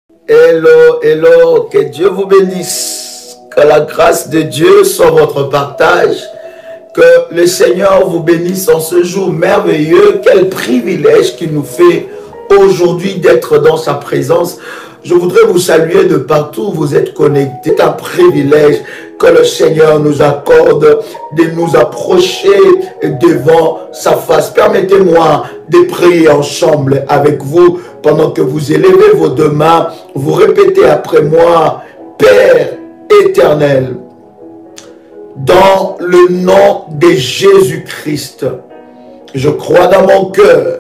Hello, hello, que Dieu vous bénisse, que la grâce de Dieu soit votre partage, que le Seigneur vous bénisse en ce jour merveilleux. Quel privilège qu'il nous fait aujourd'hui d'être dans sa présence. Je voudrais vous saluer de partout où vous êtes connectés. C'est un privilège que le Seigneur nous accorde de nous approcher devant sa face. Permettez-moi de prier ensemble avec vous pendant que vous élevez vos deux mains. Vous répétez après moi: Père éternel, dans le nom de Jésus-Christ, je crois dans mon cœur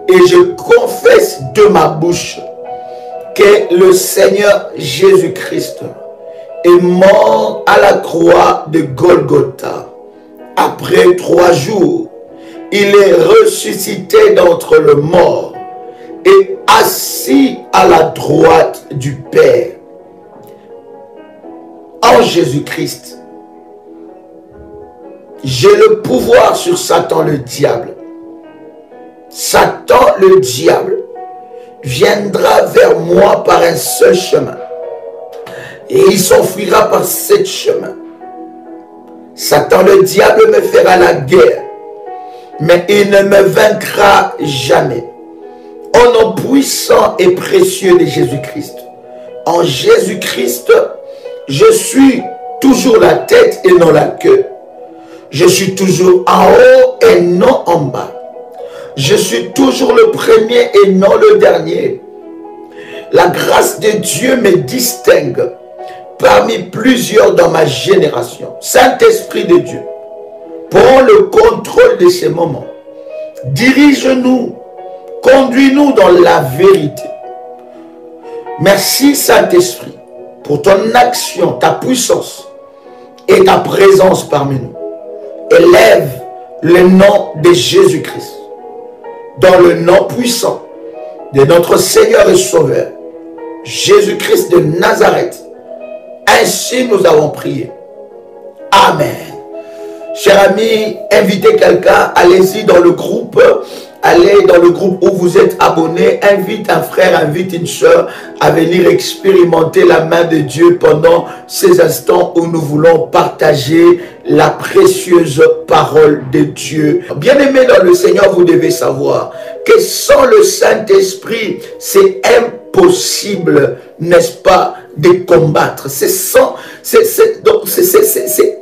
et je confesse de ma bouche que le Seigneur Jésus-Christ est mort à la croix de Golgotha. Après 3 jours, il est ressuscité d'entre les morts et assis à la droite du Père. En Jésus-Christ, j'ai le pouvoir sur Satan le diable. Satan le diable viendra vers moi par un seul chemin et il s'enfuira par 7 chemins. Satan le diable me fera la guerre, mais il ne me vaincra jamais. Au nom puissant et précieux de Jésus-Christ, en Jésus-Christ, je suis toujours la tête et non la queue. Je suis toujours en haut et non en bas. Je suis toujours le premier et non le dernier. La grâce de Dieu me distingue parmi plusieurs dans ma génération. Saint-Esprit de Dieu, prends le contrôle de ces moments. Dirige-nous, conduis-nous dans la vérité. Merci Saint-Esprit pour ton action, ta puissance et ta présence parmi nous. Élève le nom de Jésus-Christ. Dans le nom puissant de notre Seigneur et Sauveur, Jésus-Christ de Nazareth. Ainsi nous avons prié. Amen. Chers amis, invitez quelqu'un, allez-y dans le groupe. Allez dans le groupe où vous êtes abonné. Invite un frère, invite une soeur à venir expérimenter la main de Dieu pendant ces instants où nous voulons partager la précieuse parole de Dieu. Bien-aimés dans le Seigneur, vous devez savoir que sans le Saint-Esprit, c'est impossible, n'est-ce pas, de combattre. C'est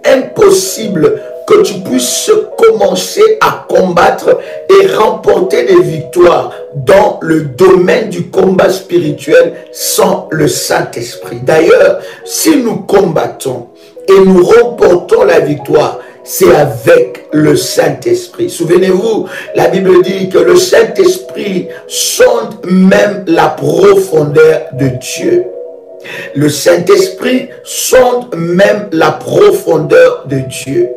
impossible que tu puisses commencer à combattre et remporter des victoires dans le domaine du combat spirituel sans le Saint-Esprit. D'ailleurs, si nous combattons et nous remportons la victoire, c'est avec le Saint-Esprit. Souvenez-vous, la Bible dit que le Saint-Esprit sonde même la profondeur de Dieu. Le Saint-Esprit sonde même la profondeur de Dieu.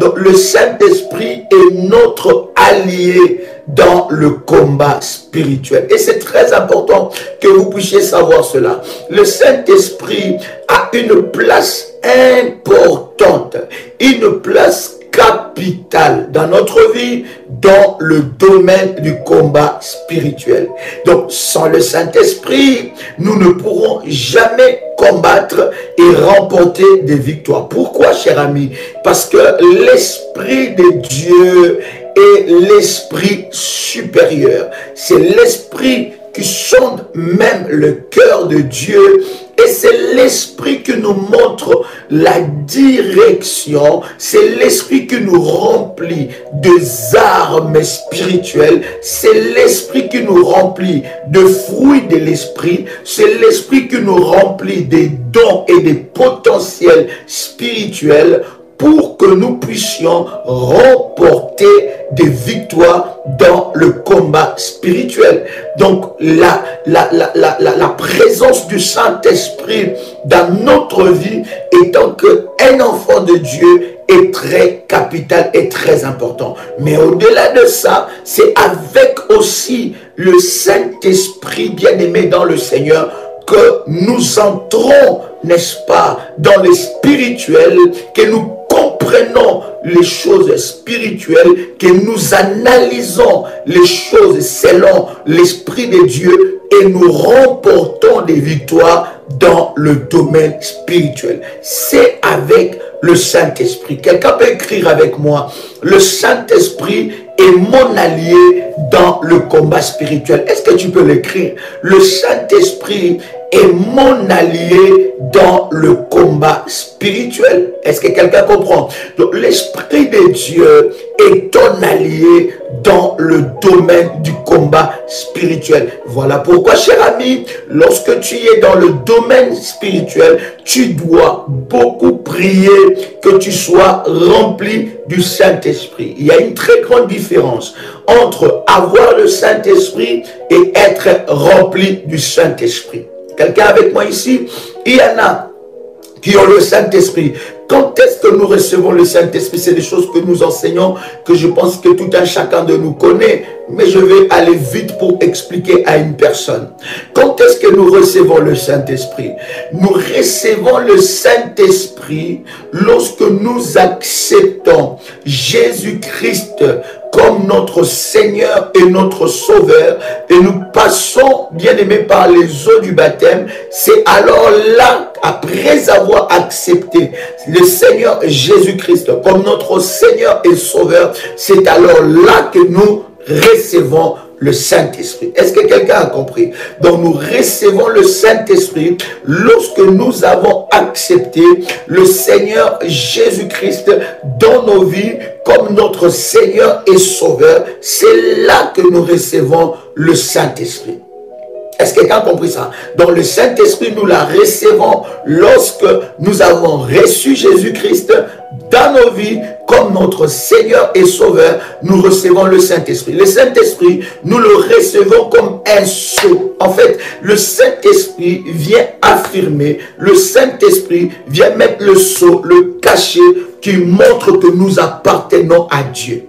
Donc le Saint-Esprit est notre allié dans le combat spirituel. Et c'est très important que vous puissiez savoir cela. Le Saint-Esprit a une place importante, une place capitale dans notre vie, dans le domaine du combat spirituel. Donc, sans le Saint-Esprit, nous ne pourrons jamais combattre et remporter des victoires. Pourquoi, cher ami? Parce que l'Esprit de Dieu est l'Esprit supérieur. C'est l'Esprit qui sonde même le cœur de Dieu. Et c'est l'Esprit qui nous montre la direction. C'est l'Esprit qui nous remplit des armes spirituelles. C'est l'Esprit qui nous remplit de fruits de l'Esprit. C'est l'Esprit qui nous remplit des dons et des potentiels spirituels pour que nous puissions remporter des victoires dans le combat spirituel. Donc, la présence du Saint-Esprit dans notre vie étant qu'un enfant de Dieu est très capital et très important. Mais au-delà de ça, c'est avec aussi le Saint-Esprit bien-aimé dans le Seigneur que nous entrons, n'est-ce pas, dans le spirituel, que nous comprenons les choses spirituelles, que nous analysons les choses selon l'Esprit de Dieu et nous remportons des victoires dans le domaine spirituel. C'est avec le Saint-Esprit. Quelqu'un peut écrire avec moi: le Saint-Esprit est mon allié dans le combat spirituel. Est-ce que tu peux l'écrire? Le Saint-Esprit est mon allié dans le combat spirituel. Est-ce que quelqu'un comprend? Donc l'Esprit de Dieu est ton allié dans le domaine du combat spirituel. Voilà pourquoi, cher ami, lorsque tu es dans le domaine spirituel, tu dois beaucoup prier que tu sois rempli du Saint-Esprit. Il y a une très grande différence entre avoir le Saint-Esprit et être rempli du Saint-Esprit. Quelqu'un avec moi ici? Il y en a qui ont le Saint-Esprit. Quand est-ce que nous recevons le Saint-Esprit? C'est des choses que nous enseignons, que je pense que tout un chacun de nous connaît, mais je vais aller vite pour expliquer à une personne. Quand est-ce que nous recevons le Saint-Esprit? Nous recevons le Saint-Esprit lorsque nous acceptons Jésus-Christ comme notre Seigneur et notre Sauveur, et nous passons, bien aimé, par les eaux du baptême. C'est alors là, après avoir accepté le Seigneur Jésus-Christ comme notre Seigneur et Sauveur, c'est alors là que nous recevons le Saint-Esprit. Est-ce que quelqu'un a compris? Donc nous recevons le Saint-Esprit lorsque nous avons accepté le Seigneur Jésus-Christ dans nos vies comme notre Seigneur et Sauveur. C'est là que nous recevons le Saint-Esprit. Est-ce que quelqu'un a compris ça? Donc le Saint-Esprit, nous la recevons lorsque nous avons reçu Jésus-Christ dans nos vies comme notre Seigneur et Sauveur. Nous recevons le Saint-Esprit. Le Saint-Esprit, nous le recevons comme un sceau. En fait, le Saint-Esprit vient affirmer, le Saint-Esprit vient mettre le sceau, le cachet qui montre que nous appartenons à Dieu.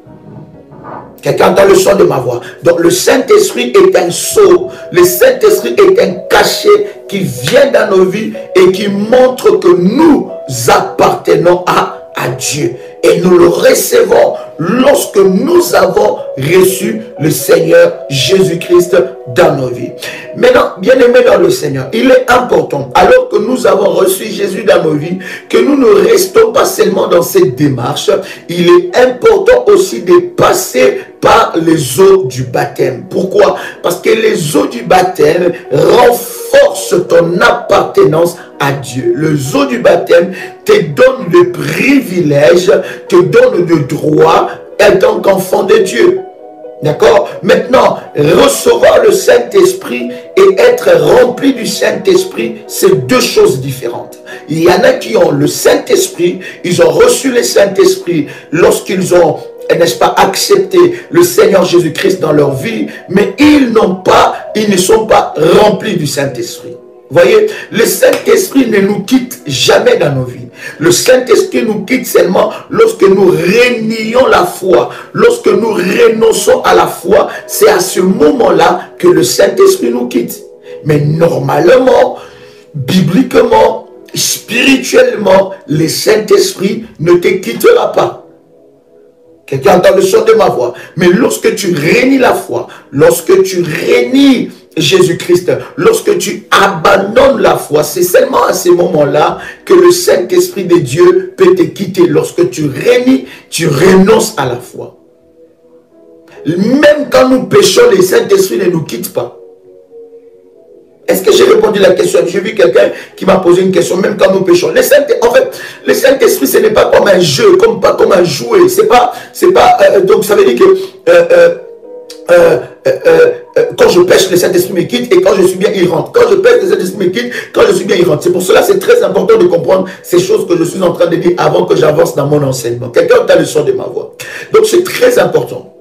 Quelqu'un entend le son de ma voix. Donc le Saint-Esprit est un sceau. Le Saint-Esprit est un cachet qui vient dans nos vies et qui montre que nous appartenons à Dieu. Et nous le recevons lorsque nous avons reçu le Seigneur Jésus-Christ dans nos vies. Maintenant, bien aimé dans le Seigneur, il est important, alors que nous avons reçu Jésus dans nos vies, que nous ne restons pas seulement dans cette démarche. Il est important aussi de passer par les eaux du baptême. Pourquoi? Parce que les eaux du baptême renforcent ton appartenance à Dieu. Les eaux du baptême te donnent le privilège, te donnent le droit en tant qu'enfant de Dieu. D'accord? Maintenant, recevoir le Saint-Esprit et être rempli du Saint-Esprit, c'est deux choses différentes. Il y en a qui ont le Saint-Esprit, ils ont reçu le Saint-Esprit lorsqu'ils ont, n'est-ce pas, accepté le Seigneur Jésus-Christ dans leur vie, mais ils ne sont pas remplis du Saint-Esprit. Voyez, le Saint-Esprit ne nous quitte jamais dans nos vies. Le Saint-Esprit nous quitte seulement lorsque nous renions la foi. Lorsque nous renonçons à la foi, c'est à ce moment-là que le Saint-Esprit nous quitte. Mais normalement, bibliquement, spirituellement, le Saint-Esprit ne te quittera pas. Quelqu'un entend le son de ma voix. Mais lorsque tu renies la foi, lorsque tu renies Jésus-Christ, lorsque tu abandonnes la foi, c'est seulement à ce moment-là que le Saint-Esprit de Dieu peut te quitter. Lorsque tu renies, tu renonces à la foi. Même quand nous péchons, le Saint-Esprit ne nous quitte pas. Est-ce que j'ai répondu à la question? J'ai vu quelqu'un qui m'a posé une question, même quand nous péchons. En fait, le Saint-Esprit, ce n'est pas comme un jeu, pas comme un jouet. Donc ça veut dire que quand je pêche, le Saint-Esprit me quitte, et quand je suis bien, il rentre. Quand je pêche, le Saint-Esprit me quitte, quand je suis bien, il rentre. C'est pour cela que c'est très important de comprendre ces choses que je suis en train de dire avant que j'avance dans mon enseignement. Quelqu'un entend le son de ma voix. Donc c'est très important.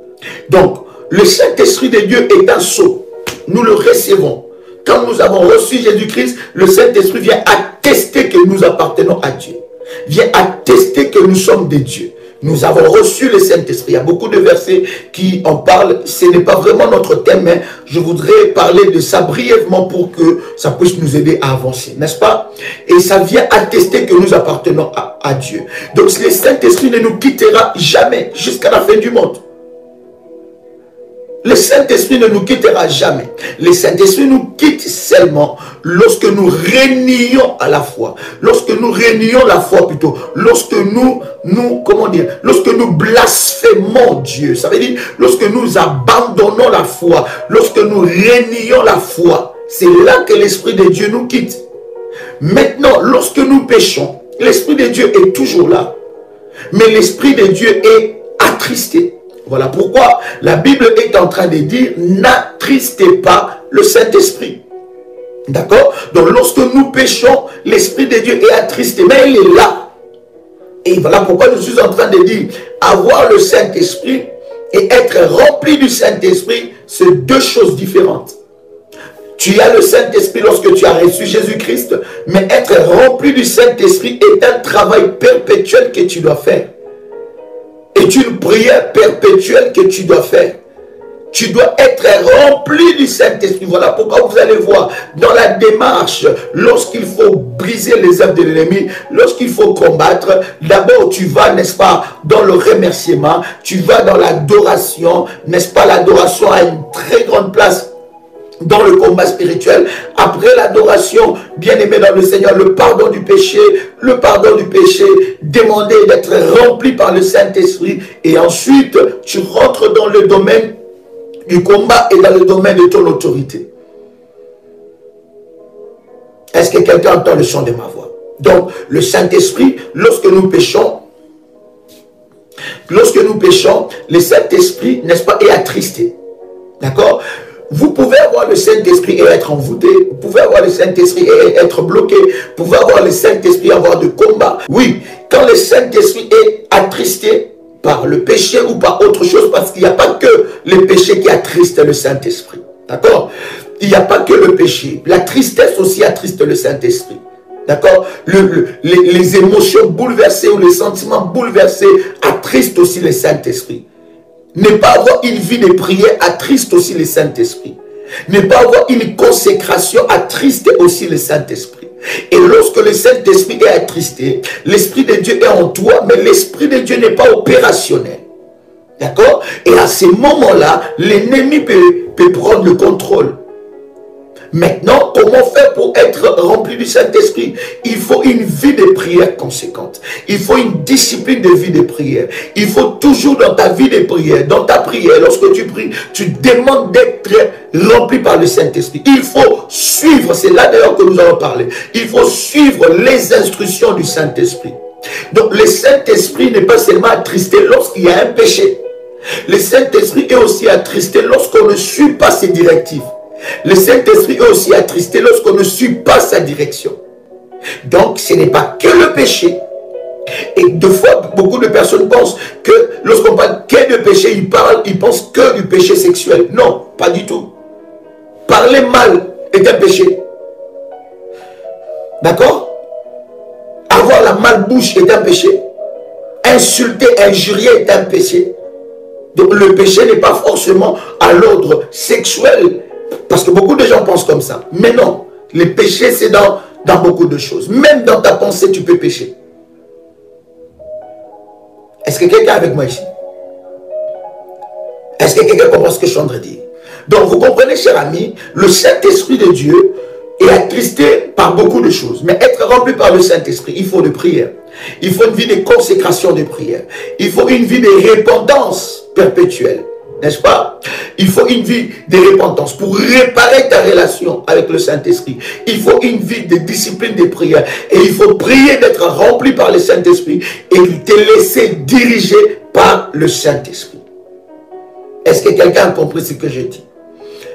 Donc, le Saint-Esprit de Dieu est un sceau. Nous le recevons. Quand nous avons reçu Jésus-Christ, le Saint-Esprit vient attester que nous appartenons à Dieu. Vient attester que nous sommes des dieux. Nous avons reçu le Saint-Esprit. Il y a beaucoup de versets qui en parlent. Ce n'est pas vraiment notre thème, mais je voudrais parler de ça brièvement pour que ça puisse nous aider à avancer, n'est-ce pas? Et ça vient attester que nous appartenons à Dieu. Donc le Saint-Esprit ne nous quittera jamais jusqu'à la fin du monde. Le Saint-Esprit ne nous quittera jamais. Le Saint-Esprit nous quitte seulement lorsque nous réunions à la foi. Lorsque nous réunions la foi plutôt. Lorsque lorsque nous blasphémons Dieu. Ça veut dire lorsque nous abandonnons la foi. Lorsque nous réunions la foi. C'est là que l'Esprit de Dieu nous quitte. Maintenant, lorsque nous péchons, l'Esprit de Dieu est toujours là. Mais l'Esprit de Dieu est attristé. Voilà pourquoi la Bible est en train de dire, n'attristez pas le Saint-Esprit. D'accord? Donc lorsque nous péchons, l'Esprit de Dieu est attristé, mais il est là. Et voilà pourquoi je suis en train de dire, avoir le Saint-Esprit et être rempli du Saint-Esprit, c'est deux choses différentes. Tu as le Saint-Esprit lorsque tu as reçu Jésus-Christ, mais être rempli du Saint-Esprit est un travail perpétuel que tu dois faire. C'est une prière perpétuelle que tu dois faire. Tu dois être rempli du Saint-Esprit. Voilà pourquoi vous allez voir dans la démarche, lorsqu'il faut briser les œuvres de l'ennemi, lorsqu'il faut combattre, d'abord tu vas, n'est-ce pas, dans le remerciement, tu vas dans l'adoration, n'est-ce pas, l'adoration a une très grande place dans le combat spirituel. Après l'adoration, bien-aimé dans le Seigneur, le pardon du péché, demander d'être rempli par le Saint-Esprit, et ensuite tu rentres dans le domaine du combat et dans le domaine de ton autorité. Est-ce que quelqu'un entend le son de ma voix? Donc le Saint-Esprit, lorsque nous péchons, le Saint-Esprit, n'est-ce pas, est attristé. D'accord? Vous pouvez avoir le Saint-Esprit et être envoûté. Vous pouvez avoir le Saint-Esprit et être bloqué. Vous pouvez avoir le Saint-Esprit et avoir de combat. Oui, quand le Saint-Esprit est attristé par le péché ou par autre chose, parce qu'il n'y a pas que le péché qui attriste le Saint-Esprit. D'accord? Il n'y a pas que le péché. La tristesse aussi attriste le Saint-Esprit. D'accord? Les émotions bouleversées ou les sentiments bouleversés attristent aussi le Saint-Esprit. Ne pas avoir une vie de prière attriste aussi le Saint-Esprit. Ne pas avoir une consécration attriste aussi le Saint-Esprit. Et lorsque le Saint-Esprit est attristé, l'Esprit de Dieu est en toi, mais l'Esprit de Dieu n'est pas opérationnel. D'accord? Et à ces moments-là, l'ennemi peut prendre le contrôle. Maintenant, comment faire pour être rempli du Saint-Esprit? Il faut une vie de prière conséquente. Il faut une discipline de vie de prière. Il faut toujours dans ta vie de prière, dans ta prière, lorsque tu pries, tu demandes d'être rempli par le Saint-Esprit. Il faut suivre, c'est là d'ailleurs que nous allons parler, il faut suivre les instructions du Saint-Esprit. Donc le Saint-Esprit n'est pas seulement attristé lorsqu'il y a un péché. Le Saint-Esprit est aussi attristé lorsqu'on ne suit pas ses directives. Le Saint-Esprit est aussi attristé lorsqu'on ne suit pas sa direction. Donc, ce n'est pas que le péché. Et deux fois, beaucoup de personnes pensent que lorsqu'on parle que de péché, ils pensent que du péché sexuel. Non, pas du tout. Parler mal est un péché. D'accord? Avoir la malbouche est un péché. Insulter, injurier est un péché. Donc, le péché n'est pas forcément à l'ordre sexuel. Parce que beaucoup de gens pensent comme ça. Mais non, le péché, c'est dans beaucoup de choses. Même dans ta pensée, tu peux pécher. Est-ce que quelqu'un est avec moi ici? Est-ce que quelqu'un comprend ce que je suis en train de dire? Donc, vous comprenez, cher ami, le Saint-Esprit de Dieu est attristé par beaucoup de choses. Mais être rempli par le Saint-Esprit, il faut de prière. Il faut une vie de consécration de prière. Il faut une vie de repentance perpétuelle. N'est-ce pas? Il faut une vie de repentance pour réparer ta relation avec le Saint-Esprit. Il faut une vie de discipline de prière. Et il faut prier d'être rempli par le Saint-Esprit et te laisser diriger par le Saint-Esprit. Est-ce que quelqu'un a compris ce que j'ai dit?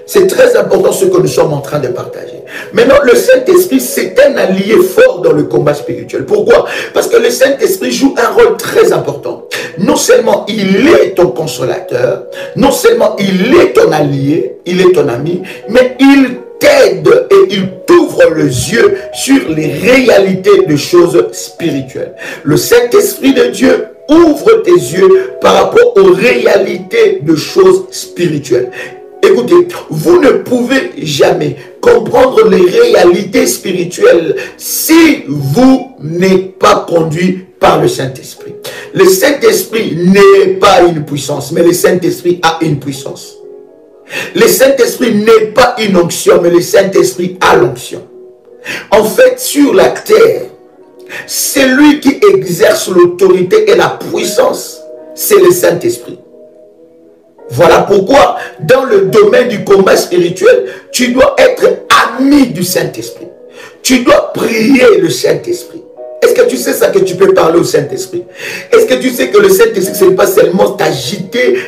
C'est très important ce que nous sommes en train de partager. Maintenant, le Saint-Esprit, c'est un allié fort dans le combat spirituel. Pourquoi? Parce que le Saint-Esprit joue un rôle très important. Non seulement il est ton consolateur, non seulement il est ton allié, il est ton ami, mais il t'aide et il t'ouvre les yeux sur les réalités des choses spirituelles. Le Saint-Esprit de Dieu ouvre tes yeux par rapport aux réalités de choses spirituelles. Écoutez, vous ne pouvez jamais comprendre les réalités spirituelles si vous n'êtes pas conduit par le Saint-Esprit. Le Saint-Esprit n'est pas une puissance, mais le Saint-Esprit a une puissance. Le Saint-Esprit n'est pas une onction, mais le Saint-Esprit a l'onction. En fait, sur la terre, c'est lui qui exerce l'autorité et la puissance. C'est le Saint-Esprit. Voilà pourquoi, dans le domaine du combat spirituel, tu dois être ami du Saint-Esprit. Tu dois prier le Saint-Esprit. Est-ce que tu sais ça, que tu peux parler au Saint-Esprit? Est-ce que tu sais que le Saint-Esprit, ce n'est pas seulement t'agiter,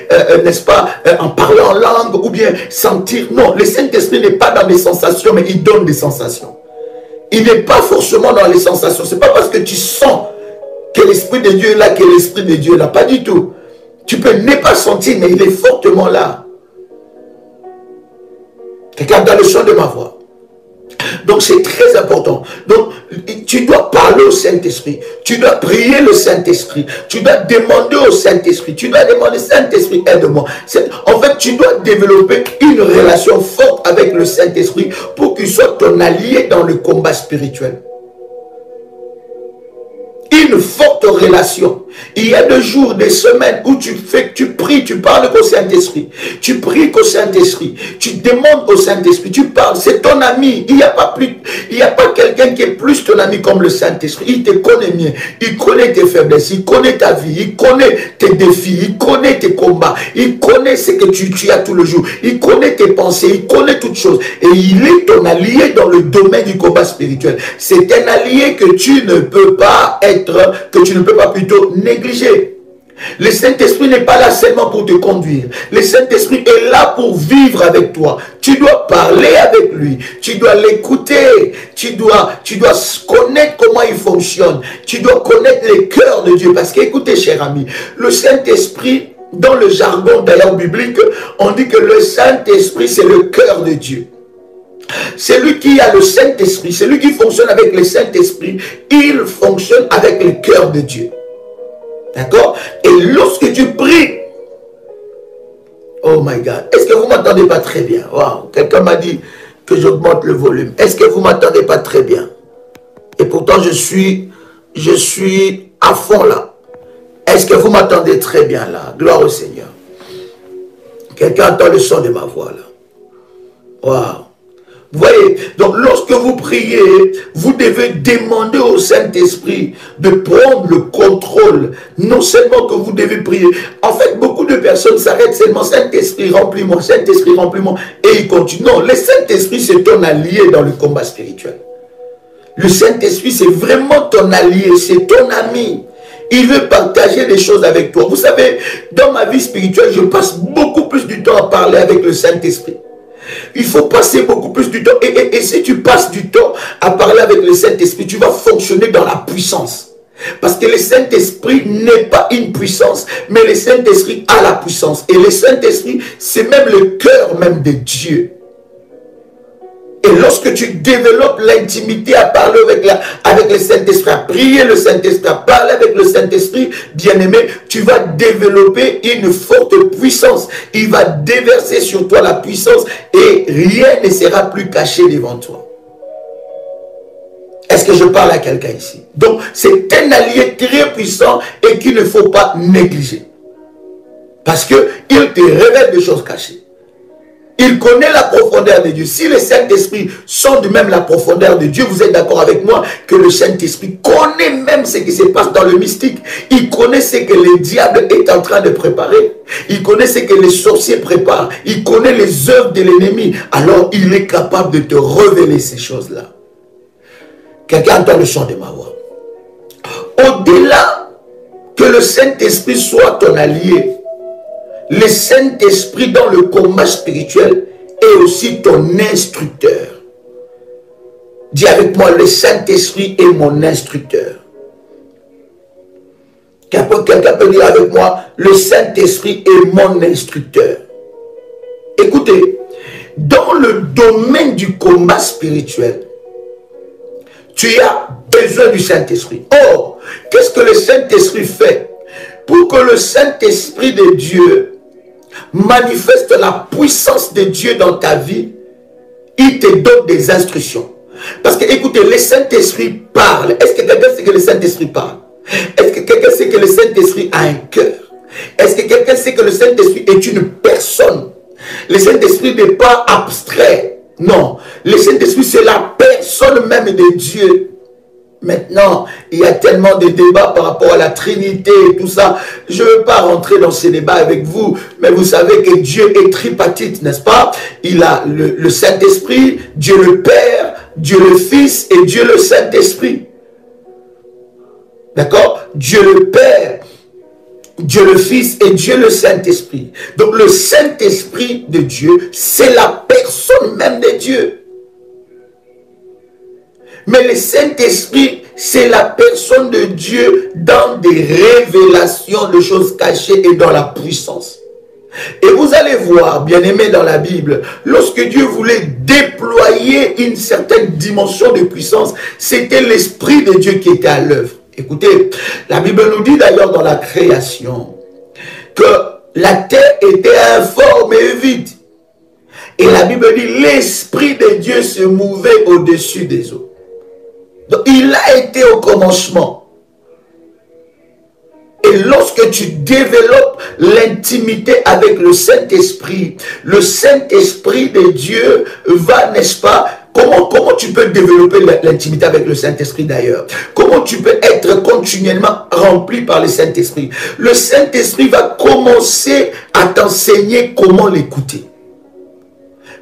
n'est-ce pas, en parlant en langue ou bien sentir? Non, le Saint-Esprit n'est pas dans les sensations, mais il donne des sensations. Il n'est pas forcément dans les sensations. Ce n'est pas parce que tu sens que l'Esprit de Dieu est là, que l'Esprit de Dieu est là. Pas du tout. Tu peux ne pas sentir, mais il est fortement là. Quelqu'un dans le chant de ma voix. Donc c'est très important. Donc tu dois parler au Saint-Esprit. Tu dois prier le Saint-Esprit. Tu dois demander au Saint-Esprit. Tu dois demander, Saint-Esprit, aide-moi. En fait, tu dois développer une relation forte avec le Saint-Esprit pour qu'il soit ton allié dans le combat spirituel. Une forte relation. Il y a des jours, des semaines où tu pries, tu parles au Saint-Esprit. Tu pries au Saint-Esprit. Tu demandes au Saint-Esprit. Tu parles. C'est ton ami. Il n'y a pas quelqu'un qui est plus ton ami comme le Saint-Esprit. Il te connaît mieux. Il connaît tes faiblesses. Il connaît ta vie. Il connaît tes défis. Il connaît tes combats. Il connaît ce que tu as tout le jour. Il connaît tes pensées. Il connaît toutes choses. Et il est ton allié dans le domaine du combat spirituel. C'est un allié que tu ne peux pas plutôt négliger. Le Saint-Esprit n'est pas là seulement pour te conduire. Le Saint-Esprit est là pour vivre avec toi. Tu dois parler avec lui. Tu dois l'écouter. Tu dois connaître comment il fonctionne. Tu dois connaître les cœurs de Dieu. Parce qu'écoutez, cher ami, le Saint-Esprit, dans le jargon d'ailleurs biblique, on dit que le Saint-Esprit, c'est le cœur de Dieu. Celui qui a le Saint-Esprit, celui qui fonctionne avec le Saint-Esprit, il fonctionne avec le cœur de Dieu. D'accord? Et lorsque tu pries, oh my God, est-ce que vous ne m'entendez pas très bien? Wow, quelqu'un m'a dit que j'augmente le volume. Est-ce que vous ne m'entendez pas très bien? Et pourtant, je suis à fond là. Est-ce que vous m'entendez très bien là? Gloire au Seigneur. Quelqu'un entend le son de ma voix là? Wow. Vous voyez, donc lorsque vous priez, vous devez demander au Saint-Esprit de prendre le contrôle. Non seulement que vous devez prier. En fait, beaucoup de personnes s'arrêtent seulement, Saint-Esprit, remplis-moi, Saint-Esprit, remplis-moi. Et ils continuent. Non, le Saint-Esprit, c'est ton allié dans le combat spirituel. Le Saint-Esprit, c'est vraiment ton allié, c'est ton ami. Il veut partager des choses avec toi. Vous savez, dans ma vie spirituelle, je passe beaucoup plus du temps à parler avec le Saint-Esprit. Il faut passer beaucoup plus du temps. Et si tu passes du temps à parler avec le Saint-Esprit, tu vas fonctionner dans la puissance. Parce que le Saint-Esprit n'est pas une puissance, mais le Saint-Esprit a la puissance. Et le Saint-Esprit, c'est même le cœur même de Dieu. Et lorsque tu développes l'intimité à parler avec le Saint-Esprit, à prier le Saint-Esprit, à parler avec le Saint-Esprit, bien-aimé, tu vas développer une forte puissance. Il va déverser sur toi la puissance et rien ne sera plus caché devant toi. Est-ce que je parle à quelqu'un ici? Donc, c'est un allié très puissant et qu'il ne faut pas négliger. Parce qu'il te révèle des choses cachées. Il connaît la profondeur de Dieu. Si le Saint-Esprit sonde même la profondeur de Dieu, vous êtes d'accord avec moi que le Saint-Esprit connaît même ce qui se passe dans le mystique. Il connaît ce que le diable est en train de préparer. Il connaît ce que les sorciers préparent. Il connaît les œuvres de l'ennemi. Alors il est capable de te révéler ces choses-là. Quelqu'un entend le chant de ma voix. Au-delà que le Saint-Esprit soit ton allié, le Saint-Esprit dans le combat spirituel est aussi ton instructeur. Dis avec moi, le Saint-Esprit est mon instructeur. Quelqu'un peut dire avec moi, le Saint-Esprit est mon instructeur. Écoutez, dans le domaine du combat spirituel, tu as besoin du Saint-Esprit. Or, qu'est-ce que le Saint-Esprit fait? Pour que le Saint-Esprit de Dieu manifeste la puissance de Dieu dans ta vie, il te donne des instructions. Parce que, écoutez, le Saint-Esprit parle. Est-ce que quelqu'un sait que le Saint-Esprit parle? Est-ce que quelqu'un sait que le Saint-Esprit a un cœur? Est-ce que quelqu'un sait que le Saint-Esprit est une personne? Le Saint-Esprit n'est pas abstrait. Non. Le Saint-Esprit, c'est la personne même de Dieu. Maintenant, il y a tellement de débats par rapport à la Trinité et tout ça. Je ne veux pas rentrer dans ces débats avec vous, mais vous savez que Dieu est tripartite, n'est-ce pas? Il a le Saint-Esprit, Dieu le Père, Dieu le Fils et Dieu le Saint-Esprit. D'accord? Dieu le Père, Dieu le Fils et Dieu le Saint-Esprit. Donc le Saint-Esprit de Dieu, c'est la personne même de Dieu. Mais le Saint-Esprit, c'est la personne de Dieu dans des révélations de choses cachées et dans la puissance. Et vous allez voir, bien-aimés dans la Bible, lorsque Dieu voulait déployer une certaine dimension de puissance, c'était l'Esprit de Dieu qui était à l'œuvre. Écoutez, la Bible nous dit d'ailleurs dans la création que la terre était informe et vide. Et la Bible dit, l'Esprit de Dieu se mouvait au-dessus des eaux. Donc, il a été au commencement. Et lorsque tu développes l'intimité avec le Saint-Esprit de Dieu va, n'est-ce pas, comment tu peux développer l'intimité avec le Saint-Esprit d'ailleurs? Comment tu peux être continuellement rempli par le Saint-Esprit? Le Saint-Esprit va commencer à t'enseigner comment l'écouter.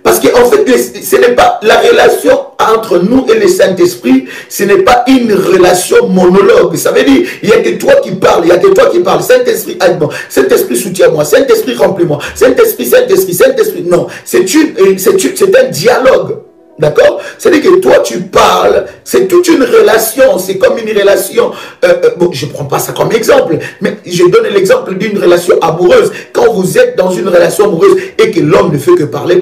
Parce qu'en fait, ce n'est pas la relation entre nous et le Saint-Esprit, ce n'est pas une relation monologue. Ça veut dire, il y a que toi qui parles, il y a que toi qui parles. Saint-Esprit, aide-moi. Saint-Esprit, soutiens-moi. Saint-Esprit, remplis-moi. Saint-Esprit, Saint-Esprit, Saint-Esprit. Non, c'est un dialogue. D'accord? C'est-à-dire que toi tu parles, c'est toute une relation, c'est comme une relation, bon, je ne prends pas ça comme exemple, mais je donne l'exemple d'une relation amoureuse. Quand vous êtes dans une relation amoureuse et que l'homme ne fait que parler,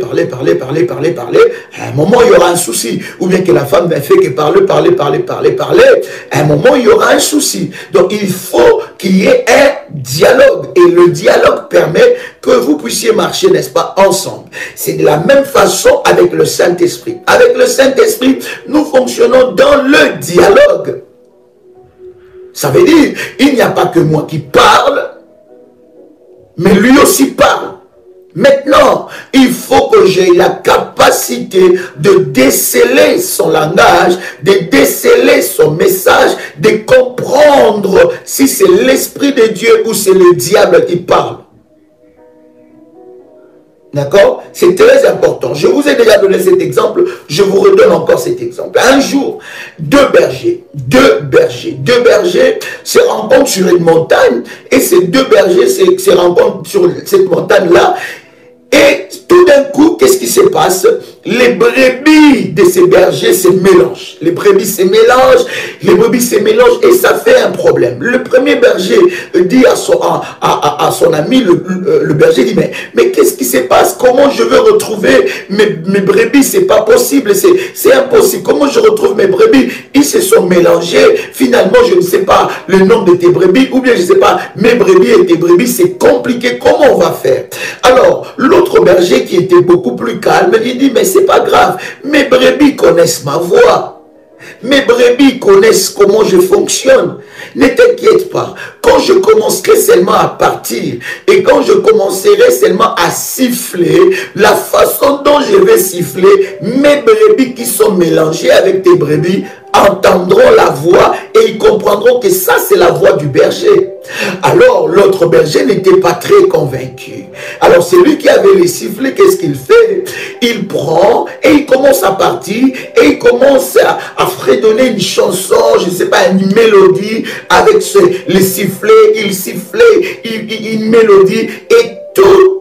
à un moment il y aura un souci. Ou bien que la femme ne fait que parler, à un moment il y aura un souci. Donc il faut qu'il y ait un dialogue. Et le dialogue permet que vous puissiez marcher, n'est-ce pas, ensemble. C'est de la même façon avec le Saint-Esprit. Avec le Saint-Esprit, nous fonctionnons dans le dialogue. Ça veut dire, il n'y a pas que moi qui parle, mais lui aussi parle. Maintenant, il faut que j'ai la capacité de déceler son langage, de déceler son message, de comprendre si c'est l'Esprit de Dieu ou c'est le diable qui parle. D'accord? C'est très important. Je vous ai déjà donné cet exemple, je vous redonne encore cet exemple. Un jour, deux bergers se rencontrent sur une montagne et ces deux bergers se rencontrent sur cette montagne-là. Et tout d'un coup, qu'est-ce qui se passe? Les brebis de ces bergers se mélangent. Les brebis se mélangent et ça fait un problème. Le premier berger dit à son ami, le berger dit, mais qu'est-ce qui se passe? Comment je veux retrouver mes brebis? C'est pas possible, c'est impossible. Comment je retrouve mes brebis? Ils se sont mélangés. Finalement, je ne sais pas le nom de tes brebis, ou bien je ne sais pas mes brebis et tes brebis. C'est compliqué. Comment on va faire? Alors, l'autre berger qui était beaucoup plus calme, il dit, mais c'est pas grave, mes brebis connaissent ma voix. Mes brebis connaissent comment je fonctionne. Ne t'inquiète pas. Quand je commencerai seulement à partir et quand je commencerai seulement à siffler, la façon dont je vais siffler, mes brebis qui sont mélangées avec tes brebis entendront la voix et ils comprendront que ça c'est la voix du berger. Alors l'autre berger n'était pas très convaincu. Alors celui qui avait les sifflets, qu'est-ce qu'il fait? Il prend et il commence à partir et il commence à fredonner une chanson, je ne sais pas, une mélodie avec les sifflets, il sifflait une mélodie et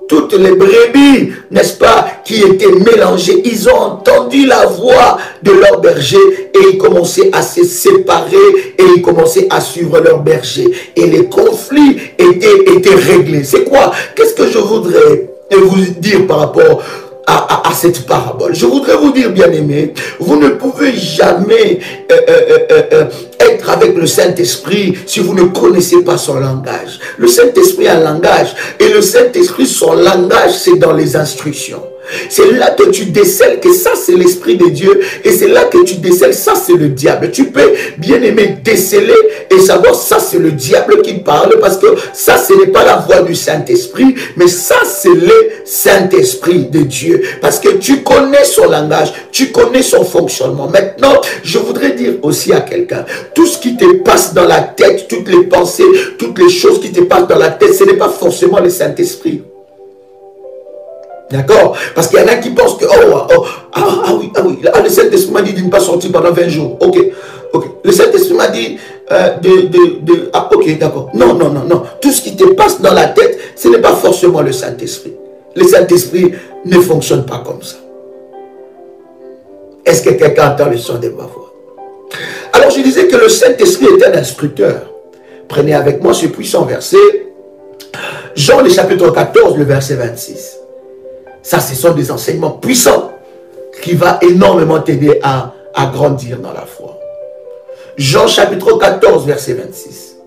toutes les brebis, n'est-ce pas, qui étaient mélangées, ils ont entendu la voix de leur berger et ils commençaient à se séparer et ils commençaient à suivre leur berger. Et les conflits étaient réglés. C'est quoi? Qu'est-ce que je voudrais vous dire par rapport à cette parabole? Je voudrais vous dire, bien aimé, vous ne pouvez jamais être avec le Saint-Esprit si vous ne connaissez pas son langage. Le Saint-Esprit a un langage et le Saint-Esprit, son langage, c'est dans les instructions. C'est là que tu décèles que ça c'est l'Esprit de Dieu et c'est là que tu décèles ça c'est le diable. Tu peux bien aimer déceler et savoir ça c'est le diable qui parle parce que ça ce n'est pas la voix du Saint-Esprit mais ça c'est le Saint-Esprit de Dieu parce que tu connais son langage, tu connais son fonctionnement. Maintenant, je voudrais dire aussi à quelqu'un, tout ce qui te passe dans la tête, toutes les pensées, toutes les choses qui te passent dans la tête, ce n'est pas forcément le Saint-Esprit. D'accord? Parce qu'il y en a qui pensent que, le Saint-Esprit m'a dit de ne pas sortir pendant 20 jours. Ok. Le Saint-Esprit m'a dit ok, d'accord. Non. Tout ce qui te passe dans la tête, ce n'est pas forcément le Saint-Esprit. Le Saint-Esprit ne fonctionne pas comme ça. Est-ce que quelqu'un entend le son de ma voix? Alors je disais que le Saint-Esprit est un instructeur. Prenez avec moi ce puissant verset. Jean le chapitre 14, le verset 26. Ça, ce sont des enseignements puissants qui vont énormément t'aider à grandir dans la foi. Jean chapitre 14, verset 26.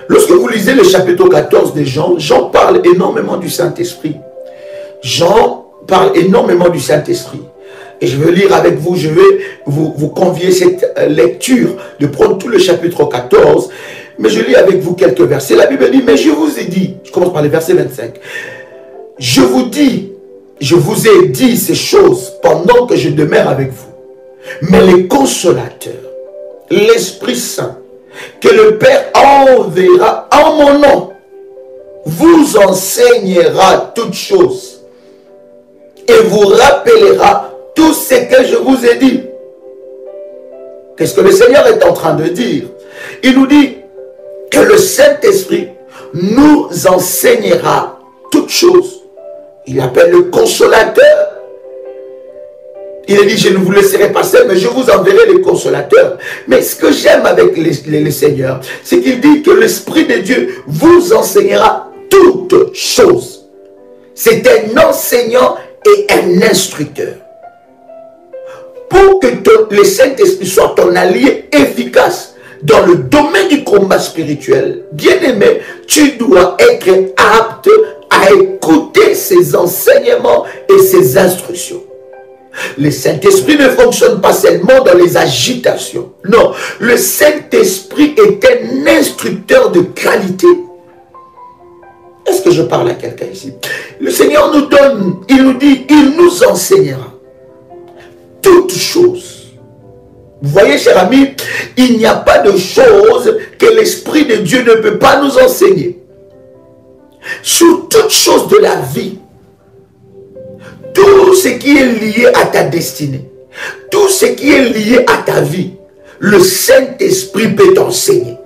Lorsque vous lisez le chapitre 14 de Jean, Jean parle énormément du Saint-Esprit. Jean parle énormément du Saint-Esprit. Et je veux lire avec vous, je vais vous convier cette lecture, de prendre tout le chapitre 14. Mais je lis avec vous quelques versets. La Bible dit, mais je vous ai dit, je commence par le verset 25. Je vous ai dit ces choses pendant que je demeure avec vous. Mais le consolateur, l'Esprit Saint, que le Père enverra en mon nom, vous enseignera toutes choses et vous rappellera tout ce que je vous ai dit. Qu'est-ce que le Seigneur est en train de dire? Il nous dit que le Saint-Esprit nous enseignera toutes choses. Il appelle le consolateur. Il a dit, je ne vous laisserai pas seul, mais je vous enverrai le consolateur. Mais ce que j'aime avec le Seigneur, c'est qu'il dit que l'Esprit de Dieu vous enseignera toutes choses. C'est un enseignant et un instructeur. Pour que le Saint-Esprit soit ton allié efficace dans le domaine du combat spirituel, bien-aimé, tu dois être apte à écouter ses enseignements et ses instructions. Le Saint-Esprit ne fonctionne pas seulement dans les agitations. Non, le Saint-Esprit est un instructeur de qualité. Est-ce que je parle à quelqu'un ici? Le Seigneur nous donne, il nous dit, il nous enseignera toutes choses. Vous voyez, cher ami, il n'y a pas de chose que l'Esprit de Dieu ne peut pas nous enseigner. Sur toutes choses de la vie, tout ce qui est lié à ta destinée, tout ce qui est lié à ta vie, le Saint-Esprit peut t'enseigner.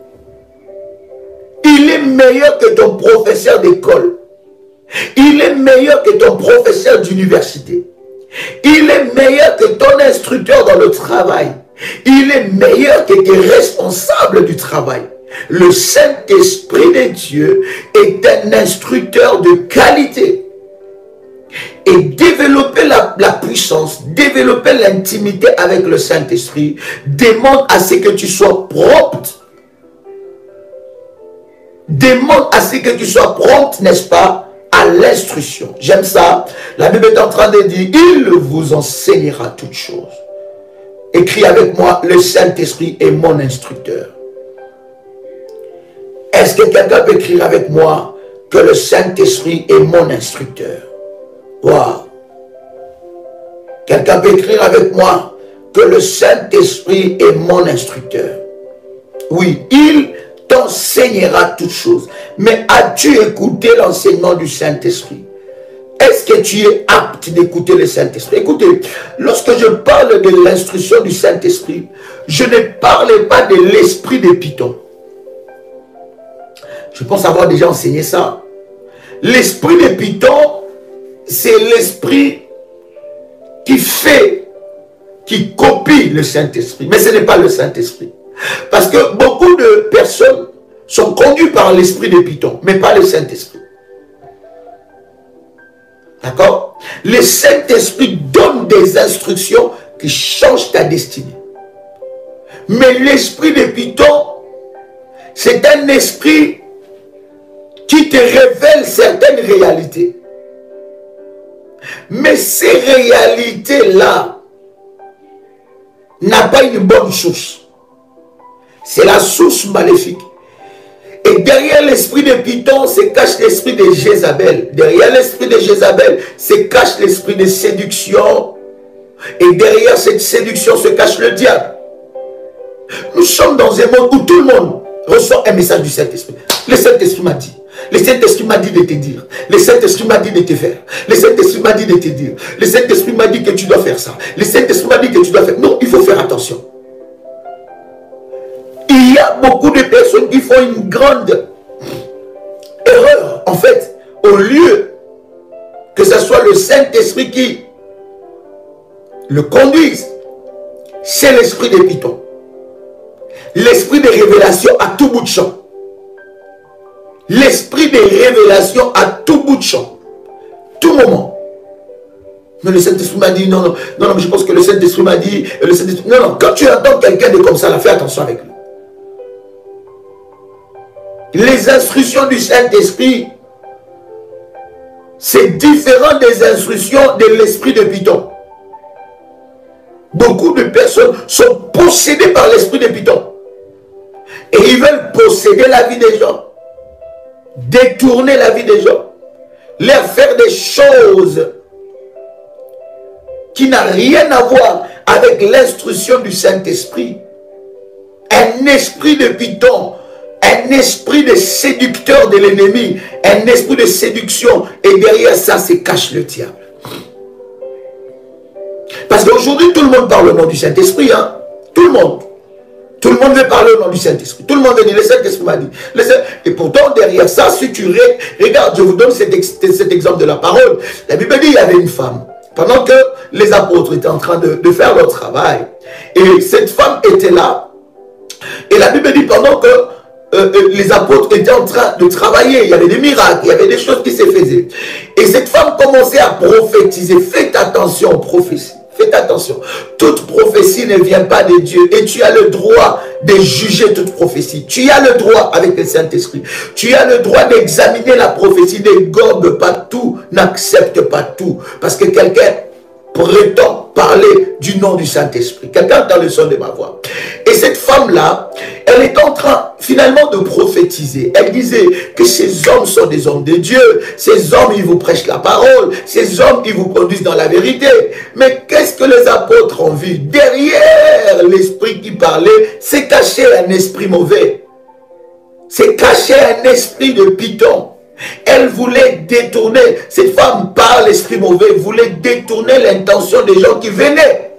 Il est meilleur que ton professeur d'école. Il est meilleur que ton professeur d'université. Il est meilleur que ton instructeur dans le travail. Il est meilleur que tes responsables du travail. Le Saint-Esprit de Dieu est un instructeur de qualité. Et développer la puissance, développer l'intimité avec le Saint-Esprit demande à ce que tu sois prompte. Demande à ce que tu sois prompte, n'est-ce pas, à l'instruction. J'aime ça. La Bible est en train de dire, il vous enseignera toutes choses. Écris avec moi, le Saint-Esprit est mon instructeur. Est-ce que quelqu'un peut écrire avec moi que le Saint-Esprit est mon instructeur? Wow. Quelqu'un peut écrire avec moi que le Saint-Esprit est mon instructeur. Oui, il t'enseignera toutes choses. Mais as-tu écouté l'enseignement du Saint-Esprit? Est-ce que tu es apte d'écouter le Saint-Esprit? Écoutez, lorsque je parle de l'instruction du Saint-Esprit, je ne parle pas de l'esprit de Python. Je pense avoir déjà enseigné ça. L'esprit de Python, c'est l'esprit qui fait, qui copie le Saint-Esprit. Mais ce n'est pas le Saint-Esprit. Parce que beaucoup de personnes sont conduites par l'esprit de Python, mais pas le Saint-Esprit. D'accord? Le Saint-Esprit donne des instructions qui changent ta destinée. Mais l'esprit de Python, c'est un esprit qui te révèle certaines réalités. Mais ces réalités-là n'ont pas une bonne source. C'est la source maléfique. Et derrière l'esprit de Python se cache l'esprit de Jézabel. Derrière l'esprit de Jézabel se cache l'esprit de séduction. Et derrière cette séduction se cache le diable. Nous sommes dans un monde où tout le monde reçoit un message du Saint-Esprit. Le Saint-Esprit m'a dit. Le Saint-Esprit m'a dit de te dire. Le Saint-Esprit m'a dit de te faire. Le Saint-Esprit m'a dit de te dire. Le Saint-Esprit m'a dit que tu dois faire ça. Le Saint-Esprit m'a dit que tu dois faire. Non, il faut faire attention. Il y a beaucoup de personnes qui font une grande erreur. En fait, au lieu que ce soit le Saint-Esprit qui le conduise, c'est l'esprit de Python. L'esprit de révélation à tout bout de champ. L'esprit de révélation à tout bout de champ. Tout moment. Mais le Saint-Esprit m'a dit, non, mais je pense que le Saint-Esprit m'a dit, non, quand tu entends quelqu'un de comme ça, là, fais attention avec lui. Les instructions du Saint-Esprit, c'est différent des instructions de l'esprit de Python. Beaucoup de personnes sont possédées par l'esprit de Python. Et ils veulent posséder la vie des gens. Détourner la vie des gens. Leur faire des choses qui n'ont rien à voir avec l'instruction du Saint-Esprit. Un esprit de Python, un esprit de séducteur de l'ennemi, un esprit de séduction. Et derrière ça se cache le diable. Parce qu'aujourd'hui, tout le monde parle au nom du Saint-Esprit. Hein? Tout le monde. Tout le monde veut parler au nom du Saint-Esprit. Tout le monde veut dire, le Saint-Esprit m'a dit. Et pourtant, derrière ça, si tu regardes, je vous donne cet exemple de la parole. La Bible dit, il y avait une femme. Pendant que les apôtres étaient en train de faire leur travail. Et cette femme était là. Et la Bible dit, pendant que les apôtres étaient en train de travailler, il y avait des miracles, il y avait des choses qui se faisaient. Et cette femme commençait à prophétiser. Faites attention aux prophéties. Faites attention, toute prophétie ne vient pas de Dieu et tu as le droit de juger toute prophétie. Tu as le droit avec le Saint-Esprit. Tu as le droit d'examiner la prophétie, ne gobe pas tout, n'accepte pas tout. Parce que quelqu'un prétend parler du nom du Saint-Esprit. Quelqu'un entend le son de ma voix. Et cette femme-là, elle est en train finalement de prophétiser. Elle disait que ces hommes sont des hommes de Dieu. Ces hommes, ils vous prêchent la parole. Ces hommes, ils vous conduisent dans la vérité. Mais qu'est-ce que les apôtres ont vu? Derrière l'esprit qui parlait, c'est caché un esprit mauvais. C'est caché un esprit de Python. Elle voulait détourner, cette femme par l'esprit mauvais, voulait détourner l'intention des gens qui venaient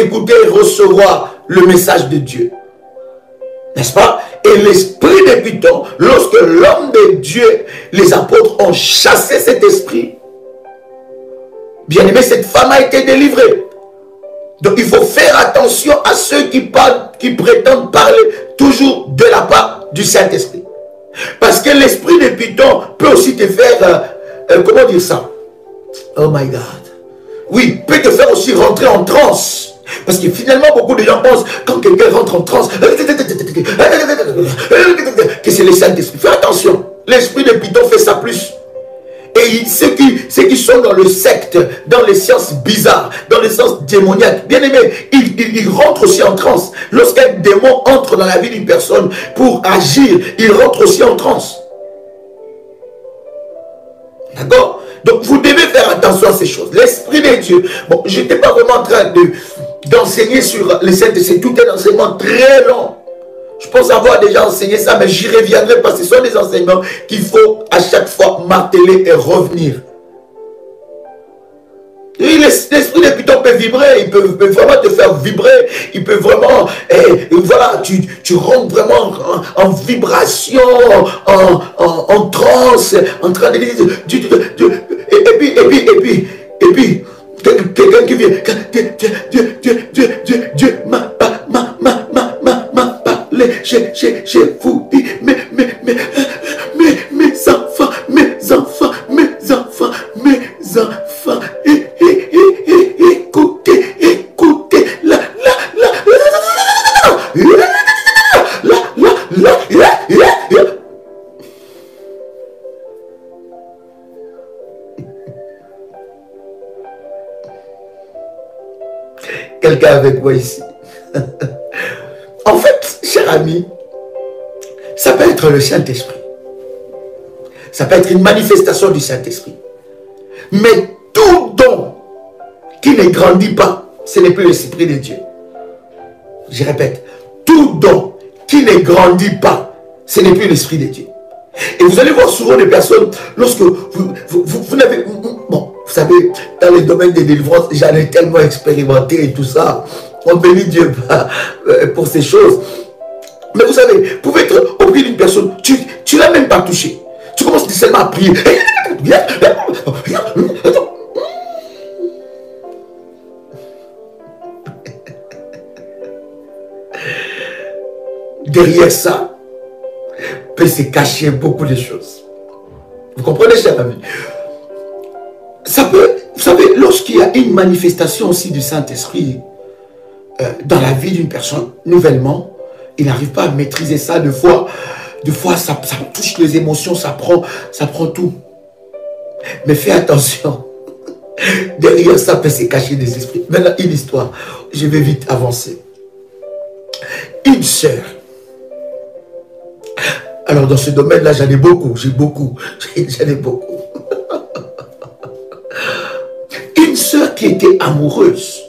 écouter et recevoir le message de Dieu. N'est-ce pas? Et l'esprit de Python, lorsque l'homme de Dieu, les apôtres ont chassé cet esprit, bien aimé, cette femme a été délivrée. Donc il faut faire attention à ceux qui parlent, qui prétendent parler toujours de la part du Saint-Esprit. Parce que l'esprit de Python peut aussi te faire, comment dire ça? Oh my God. Oui, peut te faire aussi rentrer en transe. Parce que finalement, beaucoup de gens pensent, quand quelqu'un rentre en transe, que c'est le Saint-Esprit. Fais attention, l'esprit de Python fait ça plus. Et ceux qui sont dans le secte, dans les sciences bizarres, dans les sciences démoniaques, bien aimé, ils rentrent aussi en transe. Lorsqu'un démon entre dans la vie d'une personne pour agir, il rentre aussi en transe. D'accord? Donc vous devez faire attention à ces choses. L'Esprit de Dieu, bon, je n'étais pas vraiment en train d'enseigner sur les saints, c'est tout un enseignement très long. Je pense avoir déjà enseigné ça, mais j'y reviendrai parce que ce sont des enseignements qu'il faut à chaque fois marteler et revenir. L'esprit de Python peut vibrer, il peut vraiment te faire vibrer, il peut vraiment, voilà, tu rentres vraiment en vibration, en transe, en train de dire, et puis, quelqu'un qui vient, Dieu m'a parlé, j'ai vous dit, mes enfants, écoutez, quelqu'un avec moi ici. En fait, cher ami, ça peut être le Saint-Esprit. Ça peut être une manifestation du Saint-Esprit. Mais tout don qui ne grandit pas, ce n'est plus l'Esprit de Dieu. Je répète, tout don qui ne grandit pas, ce n'est plus l'Esprit de Dieu. Et vous allez voir souvent des personnes, lorsque vous n'avez... Bon, vous savez, dans les domaines des délivrances, j'en ai tellement expérimenté et tout ça. On bénit Dieu pour ces choses. Mais vous savez, vous pouvez être auprès d'une personne, tu ne l'as même pas touché. Tu commences seulement à prier. Derrière ça, peut se cacher beaucoup de choses. Vous comprenez, cher ami? Ça peut, vous savez, lorsqu'il y a une manifestation aussi du Saint-Esprit dans la vie d'une personne, nouvellement, il n'arrive pas à maîtriser ça. Deux fois ça touche les émotions, ça prend tout. Mais fais attention. Derrière ça peut se cacher des esprits. Maintenant, une histoire. Je vais vite avancer. Une sœur. Alors, dans ce domaine-là, j'en ai beaucoup. J'en ai beaucoup. Une sœur qui était amoureuse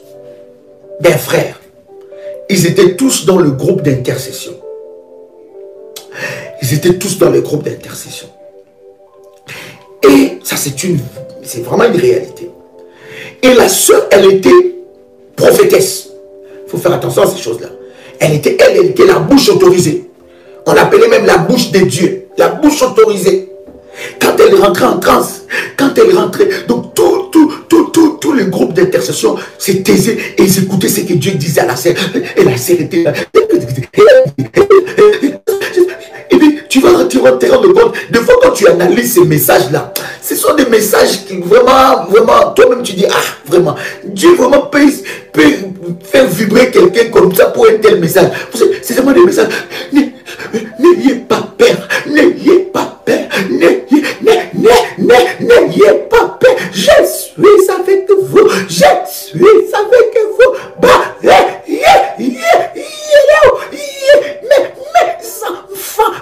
d'un frère. Ils étaient tous dans le groupe d'intercession. Ils étaient tous dans le groupe d'intercession. Et ça, c'est vraiment une réalité. Et la sœur, elle était prophétesse. Il faut faire attention à ces choses-là. Elle était la bouche autorisée. On l'appelait même la bouche de Dieu. La bouche autorisée. Quand elle rentrait en transe, quand elle rentrait, donc tout le groupe d'intercession se taisait et ils écoutaient ce que Dieu disait à la sœur. Et la sœur était là. Et puis tu vas te rendre compte, des fois quand tu analyses ces messages-là, ce sont des messages qui vraiment, toi-même tu dis, ah, vraiment, Dieu vraiment peut faire vibrer quelqu'un comme ça pour un tel message. C'est vraiment des messages. N'ayez pas peur, n'ayez pas peur, n'ayez pas peur, je suis avec vous, je suis avec vous,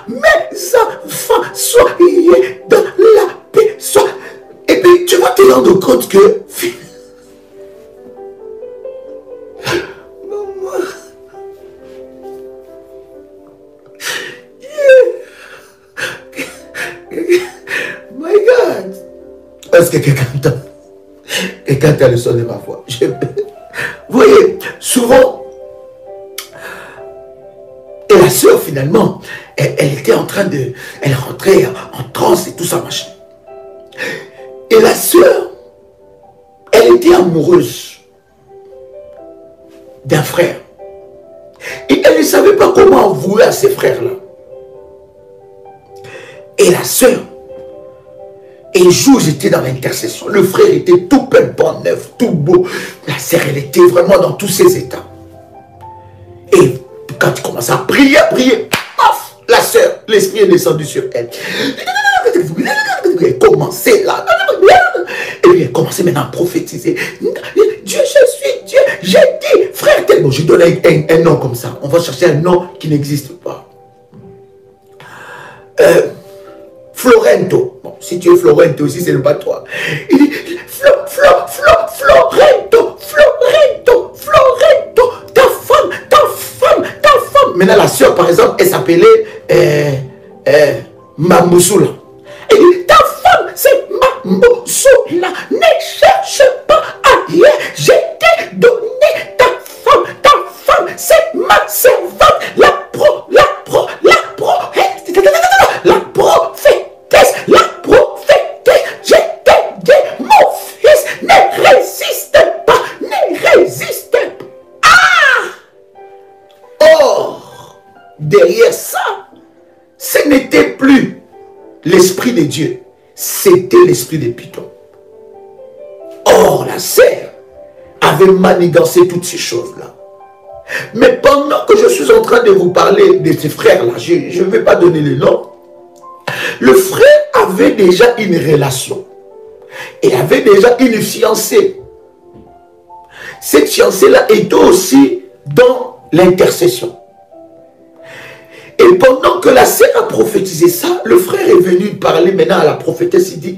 mes enfants, soyez dans la paix, et puis tu vas te rendre compte que my God, est-ce que quelqu'un a le son de ma voix? Vous voyez, souvent, et la sœur finalement, elle était en train de, elle rentrait en transe et tout ça machin. Et la sœur, elle était amoureuse d'un frère. Et elle ne savait pas comment avouer à ces frères-là. Et la sœur, et un jour j'étais dans l'intercession, le frère était tout pimpant, neuf, tout beau. La sœur, elle était vraiment dans tous ses états. Et quand il commençait à prier, paf, la sœur, l'esprit est descendu sur elle. Elle commençait là. Et puis elle commençait maintenant à prophétiser. Dieu, je suis Dieu. J'ai dit, frère tel. Bon, je donne un nom comme ça. On va chercher un nom qui n'existe pas. Florento. Bon, si tu es Florento aussi, ce n'est pas toi. Il dit, Florento. Ta femme. Maintenant, la soeur, par exemple, elle s'appelait Mamousoula. Elle dit, ta femme, c'est Mamousoula. Ne cherche pas ailleurs. Je t'ai donné ta femme. Ta femme, c'est ma servante. La prophétesse, je t'ai dit, mon fils, ne résiste pas, Or, derrière ça, ce n'était plus l'esprit de Dieu, c'était l'esprit de Python. Or, la sœur avait manigancé toutes ces choses-là. Mais pendant que je suis en train de vous parler de ces frères-là, je ne vais pas donner les noms, le frère avait déjà une relation. Il avait déjà une fiancée cette fiancée-là était aussi dans l'intercession. Et pendant que la sœur a prophétisé ça, le frère est venu parler maintenant à la prophétesse. Il dit,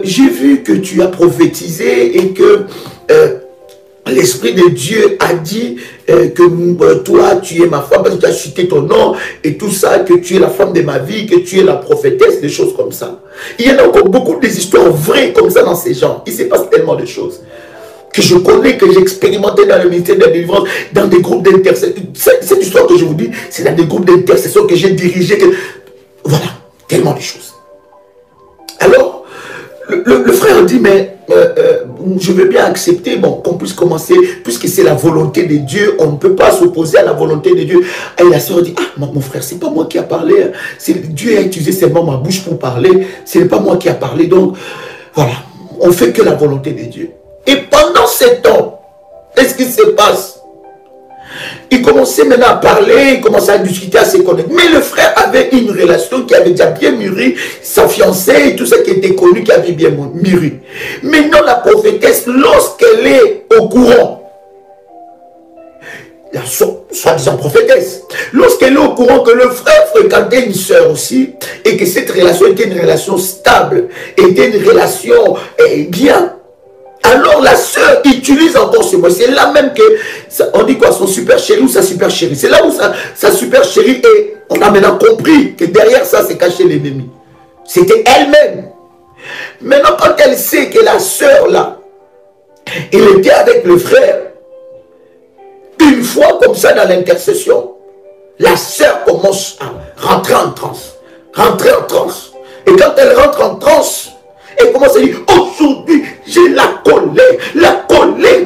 j'ai vu que tu as prophétisé et que l'Esprit de Dieu a dit que toi, tu es ma femme, parce que tu as cité ton nom et tout ça, que tu es la femme de ma vie, que tu es la prophétesse, des choses comme ça. Il y en a encore beaucoup des histoires vraies comme ça dans ces gens. Il se passe tellement de choses que je connais, que j'ai expérimenté dans le ministère de la délivrance, dans des groupes d'intercession. Cette histoire que je vous dis, c'est dans des groupes d'intercession que j'ai dirigés. Voilà, tellement de choses. Alors, le frère dit, mais je veux bien accepter qu'on puisse commencer, puisque c'est la volonté de Dieu, on ne peut pas s'opposer à la volonté de Dieu. Et la sœur dit, mon frère, c'est pas moi qui a parlé, hein. Dieu a utilisé seulement ma bouche pour parler, ce n'est pas moi qui a parlé, donc voilà, on fait que la volonté de Dieu. Et pendant ce temps, qu'est-ce qui se passe? Il commençait maintenant à parler, il commençait à discuter, à se connaître. Mais le frère avait une relation qui avait déjà bien mûri, sa fiancée et tout ça qui était connu, qui avait bien mûri. Maintenant, la prophétesse, lorsqu'elle est au courant, la soi-disant prophétesse, lorsqu'elle est au courant que le frère fréquentait une sœur aussi, et que cette relation était une relation stable, était une relation bien, alors la sœur utilise encore ce mot. C'est là même que, on dit quoi, son super chéri ou sa super chérie. C'est là où sa super chérie est. On a maintenant compris que derrière ça, c'est caché l'ennemi. C'était elle-même. Maintenant, quand elle sait que la sœur là, elle était avec le frère, une fois comme ça dans l'intercession, la sœur commence à rentrer en transe. Rentrer en transe. Et quand elle rentre en transe, elle commence à dire, aujourd'hui, j'ai la colère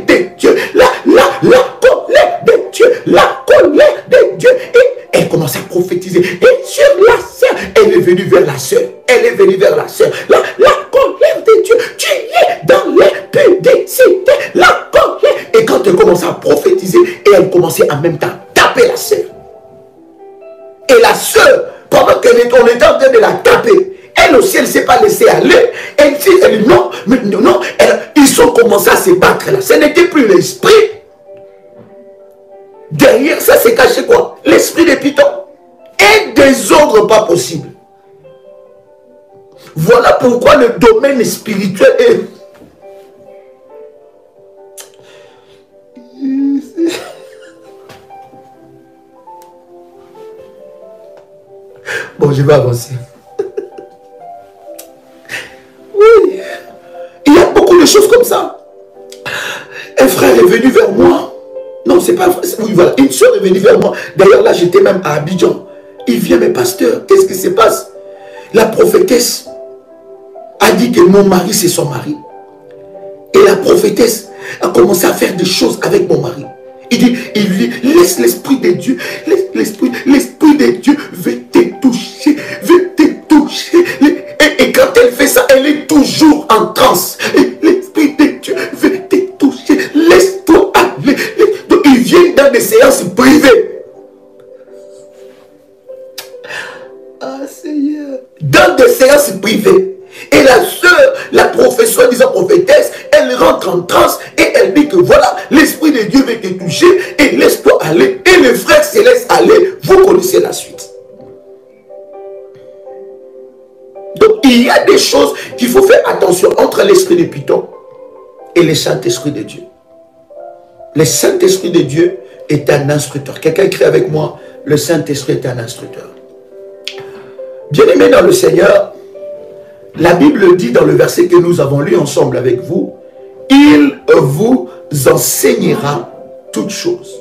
de Dieu, la colère de Dieu, la colère de Dieu. Et elle commence à prophétiser. Et sur la sœur, elle est venue vers la sœur. Elle est venue vers la sœur. La colère de Dieu, tu es dans l'impudicité, la colère. Et quand elle commence à prophétiser, et elle commençait en même temps à taper la sœur. Et la sœur, pendant qu'on était en train de la taper, elle aussi, elle ne s'est pas laissée aller. Elle dit, non, ils ont commencé à se battre là. Ce n'était plus l'esprit. Derrière ça, c'est caché quoi? L'esprit des pitons. Et des ordres pas possibles. Voilà pourquoi le domaine spirituel est... Bon, je vais avancer. Oui, il y a beaucoup de choses comme ça. Un frère est venu vers moi. Non, c'est pas vrai. Oui, voilà. Une soeur est venue vers moi. D'ailleurs, là, j'étais même à Abidjan. Il vient, mais pasteur, qu'est-ce qui se passe? La prophétesse a dit que mon mari, c'est son mari. Et la prophétesse a commencé à faire des choses avec mon mari. Il dit, laisse l'esprit de Dieu, l'esprit de Dieu veut te toucher, Et quand elle fait ça, elle est toujours en transe. L'esprit de Dieu veut te toucher, laisse-toi aller. Donc, ils viennent dans des séances privées. Ah Seigneur. Dans des séances privées. Et la sœur, la professeure, disant prophétesse, elle rentre en transe et elle dit que voilà, l'esprit de Dieu veut te toucher et laisse-toi aller. Et le frère se laisse aller. Vous connaissez la suite. Donc il y a des choses qu'il faut faire attention entre l'esprit de Python et le Saint-Esprit de Dieu. Le Saint-Esprit de Dieu est un instructeur. Quelqu'un écrit avec moi, le Saint-Esprit est un instructeur. Bien-aimé dans le Seigneur, la Bible dit dans le verset que nous avons lu ensemble avec vous, il vous enseignera toutes choses.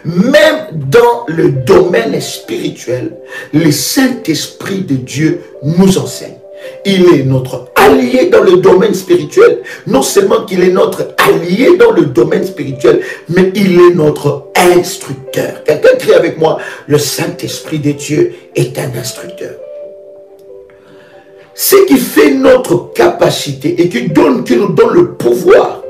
Même dans le domaine spirituel, le Saint-Esprit de Dieu nous enseigne. Il est notre allié dans le domaine spirituel. Non seulement qu'il est notre allié dans le domaine spirituel, mais il est notre instructeur. Quelqu'un crie avec moi, le Saint-Esprit de Dieu est un instructeur. Ce qui fait notre capacité et qui nous donne le pouvoir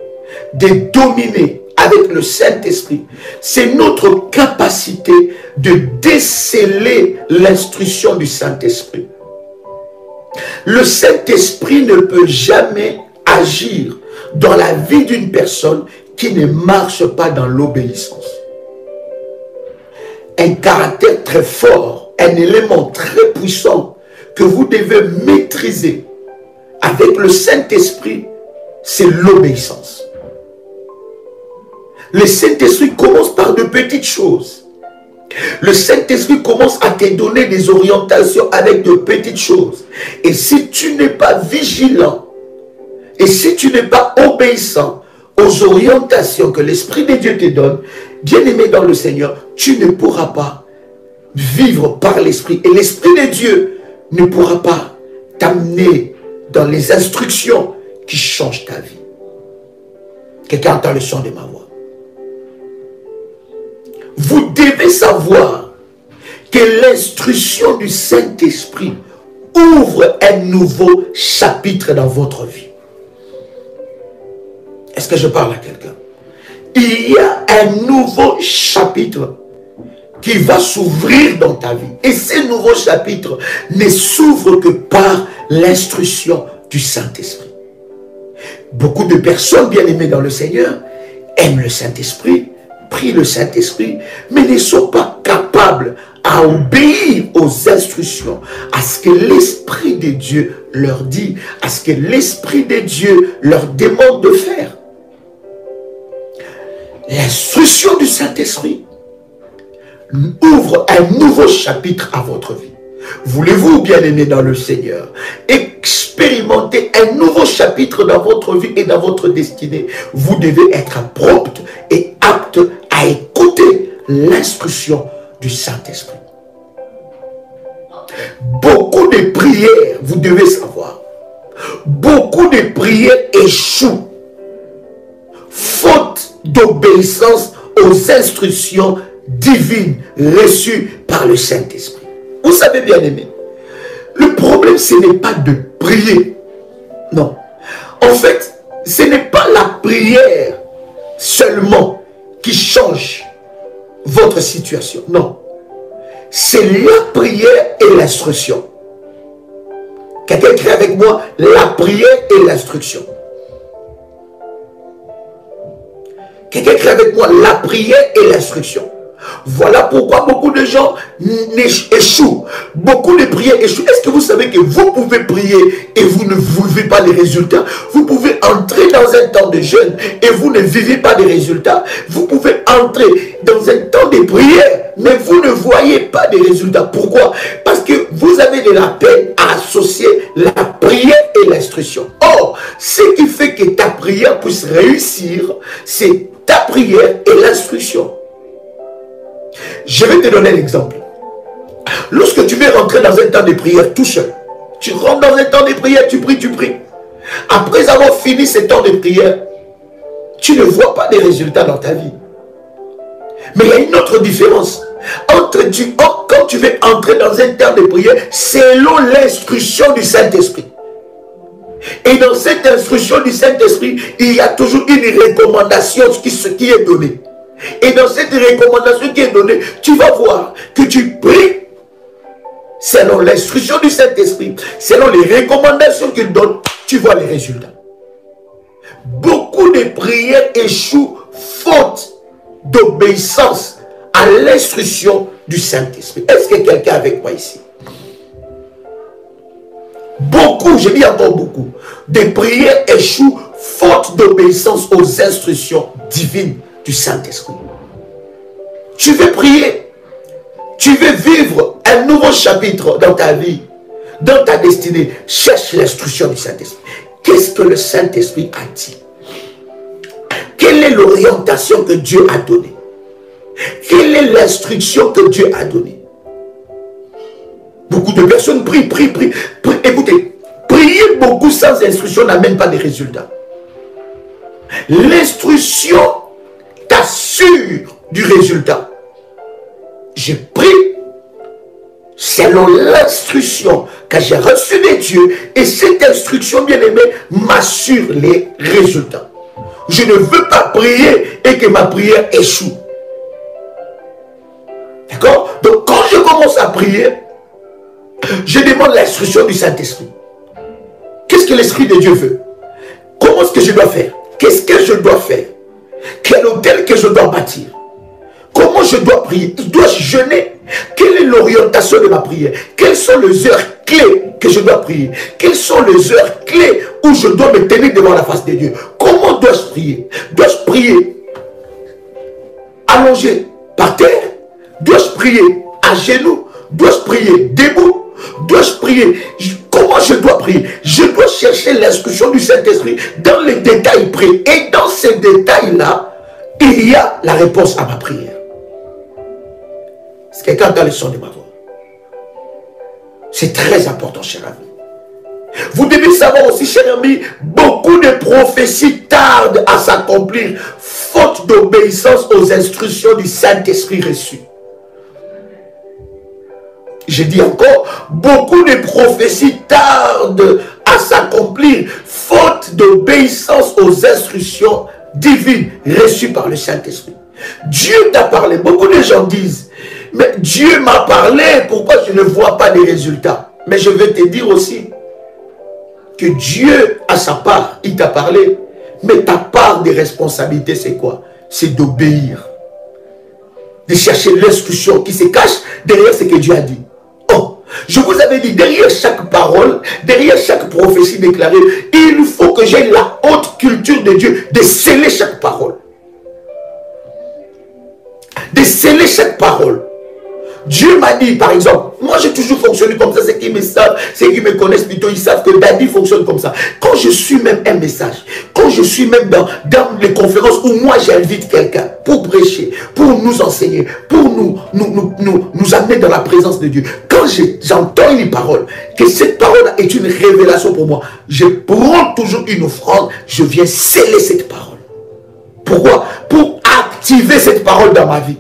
de dominer avec le Saint-Esprit, c'est notre capacité de déceler l'instruction du Saint-Esprit. Le Saint-Esprit ne peut jamais agir dans la vie d'une personne qui ne marche pas dans l'obéissance. Un caractère très fort, un élément très puissant que vous devez maîtriser avec le Saint-Esprit, c'est l'obéissance. Le Saint-Esprit commence par de petites choses. Le Saint-Esprit commence à te donner des orientations avec de petites choses. Et si tu n'es pas vigilant, et si tu n'es pas obéissant aux orientations que l'Esprit de Dieu te donne, bien-aimé dans le Seigneur, tu ne pourras pas vivre par l'Esprit. Et l'Esprit de Dieu ne pourra pas t'amener dans les instructions qui changent ta vie. Quelqu'un entend le son de ma voix. Vous devez savoir que l'instruction du Saint-Esprit ouvre un nouveau chapitre dans votre vie. Est-ce que je parle à quelqu'un? Il y a un nouveau chapitre qui va s'ouvrir dans ta vie. Et ce nouveau chapitre ne s'ouvre que par l'instruction du Saint-Esprit. Beaucoup de personnes bien-aimées dans le Seigneur aiment le Saint-Esprit, prient le Saint-Esprit, mais ne sont pas capables à obéir aux instructions, à ce que l'Esprit de Dieu leur dit, à ce que l'Esprit de Dieu leur demande de faire. L'instruction du Saint-Esprit ouvre un nouveau chapitre à votre vie. Voulez-vous, bien-aimés dans le Seigneur, expérimenter un nouveau chapitre dans votre vie et dans votre destinée? Vous devez être prompt et apte à écouter l'instruction du Saint-Esprit. Beaucoup de prières, vous devez savoir, beaucoup de prières échouent faute d'obéissance aux instructions divines reçues par le Saint-Esprit. Vous savez, bien aimé, le problème, ce n'est pas de prier. Non. En fait, ce n'est pas la prière seulement qui change votre situation. Non. C'est la prière et l'instruction. Quelqu'un écrit avec moi, la prière et l'instruction. Quelqu'un écrit avec moi, la prière et l'instruction. Voilà pourquoi beaucoup de gens échouent. Beaucoup de prières échouent. Est-ce que vous savez que vous pouvez prier et vous ne vivez pas les résultats? Vous pouvez entrer dans un temps de jeûne et vous ne vivez pas des résultats. Vous pouvez entrer dans un temps de prière, mais vous ne voyez pas des résultats. Pourquoi? Parce que vous avez de la peine à associer la prière et l'instruction. Or, ce qui fait que ta prière puisse réussir, c'est ta prière et l'instruction. Je vais te donner l'exemple. Lorsque tu veux rentrer dans un temps de prière tout seul, tu rentres dans un temps de prière, tu pries, tu pries. Après avoir fini ce temps de prière, tu ne vois pas de résultats dans ta vie. Mais il y a une autre différence. Quand tu veux entrer dans un temps de prière, selon l'instruction du Saint-Esprit. Et dans cette instruction du Saint-Esprit, il y a toujours une recommandation qui est donnée. Et dans cette recommandation qui est donnée, tu vas voir que tu pries selon l'instruction du Saint-Esprit, selon les recommandations qu'il donne, tu vois les résultats. Beaucoup de prières échouent faute d'obéissance à l'instruction du Saint-Esprit. Est-ce que quelqu'un est avec moi ici? Beaucoup, je dis encore beaucoup, de prières échouent faute d'obéissance aux instructions divines du Saint-Esprit. Tu veux prier, tu veux vivre un nouveau chapitre dans ta vie, dans ta destinée, cherche l'instruction du Saint-Esprit. Qu'est-ce que le Saint-Esprit a dit? Quelle est l'orientation que Dieu a donnée? Quelle est l'instruction que Dieu a donnée? Beaucoup de personnes prient. Écoutez, prier beaucoup sans instruction n'amène pas de résultats. L'instruction t'assure du résultat. Je prie selon l'instruction que j'ai reçue de Dieu et cette instruction, bien aimée, m'assure les résultats. Je ne veux pas prier et que ma prière échoue. D'accord? Donc quand je commence à prier, je demande l'instruction du Saint-Esprit. Qu'est-ce que l'Esprit de Dieu veut? Comment est-ce que je dois faire? Qu'est-ce que je dois faire? Quel hôtel que je dois bâtir? Comment je dois prier? Dois-je jeûner? Quelle est l'orientation de ma prière? Quelles sont les heures clés que je dois prier? Quelles sont les heures clés où je dois me tenir devant la face de Dieu? Comment dois-je prier? Dois-je prier allongé par terre? Dois-je prier à genoux? Dois-je prier debout? Dois-je prier? Comment je dois prier? Je dois chercher l'instruction du Saint-Esprit dans les détails près. Et dans ces détails-là, il y a la réponse à ma prière. Est-ce que quelqu'un entend le son de ma voix? C'est très important, cher ami. Vous devez savoir aussi, cher ami, beaucoup de prophéties tardent à s'accomplir, faute d'obéissance aux instructions du Saint-Esprit reçues. Je dis encore, beaucoup de prophéties tardent à s'accomplir, faute d'obéissance aux instructions divines reçues par le Saint-Esprit. Dieu t'a parlé. Beaucoup de gens disent, mais Dieu m'a parlé, pourquoi je ne vois pas des résultats? Mais je vais te dire aussi que Dieu a sa part, il t'a parlé. Mais ta part de responsabilité, c'est quoi? C'est d'obéir. De chercher l'instruction qui se cache derrière ce que Dieu a dit. Oh, je vous avais dit, derrière chaque parole, derrière chaque prophétie déclarée, il faut que j'aie la haute culture de Dieu de sceller chaque parole. De sceller chaque parole. Dieu m'a dit, par exemple, moi j'ai toujours fonctionné comme ça, ceux qui me savent, ceux qui me connaissent plutôt, ils savent que Daddy fonctionne comme ça. Quand je suis même un message, quand je suis même dans les conférences où moi j'invite quelqu'un pour prêcher, pour nous enseigner, pour nous amener dans la présence de Dieu, quand j'entends une parole, que cette parole est une révélation pour moi, je prends toujours une offrande, je viens sceller cette parole. Pourquoi? Pour activer cette parole dans ma vie.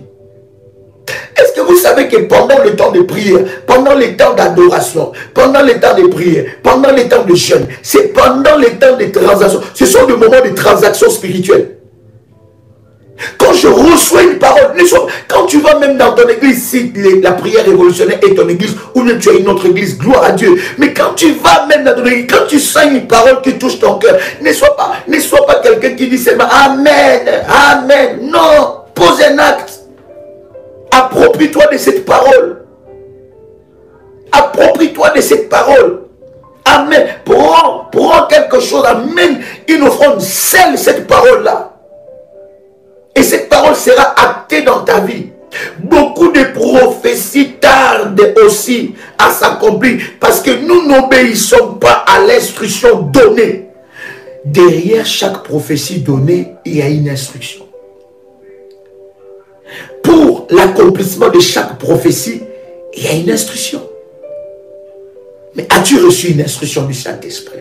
Est-ce que vous savez que pendant le temps de prière, pendant les temps d'adoration, pendant les temps de prière, pendant les temps de jeûne, c'est pendant les temps de transaction, ce sont des moments de transaction spirituelle. Quand je reçois une parole, quand tu vas même dans ton église, si la prière révolutionnaire est ton église, ou même tu as une autre église, gloire à Dieu. Mais quand tu vas même dans ton église, quand tu sens une parole qui touche ton cœur, ne sois pas quelqu'un qui dit seulement Amen, Amen. Non, pose un acte. Approprie-toi de cette parole. Approprie-toi de cette parole. Amen. Prends quelque chose, amène une offrande, scelle cette parole-là. Et cette parole sera actée dans ta vie. Beaucoup de prophéties tardent aussi à s'accomplir parce que nous n'obéissons pas à l'instruction donnée. Derrière chaque prophétie donnée, il y a une instruction. Pour l'accomplissement de chaque prophétie, il y a une instruction. Mais as-tu reçu une instruction du Saint-Esprit?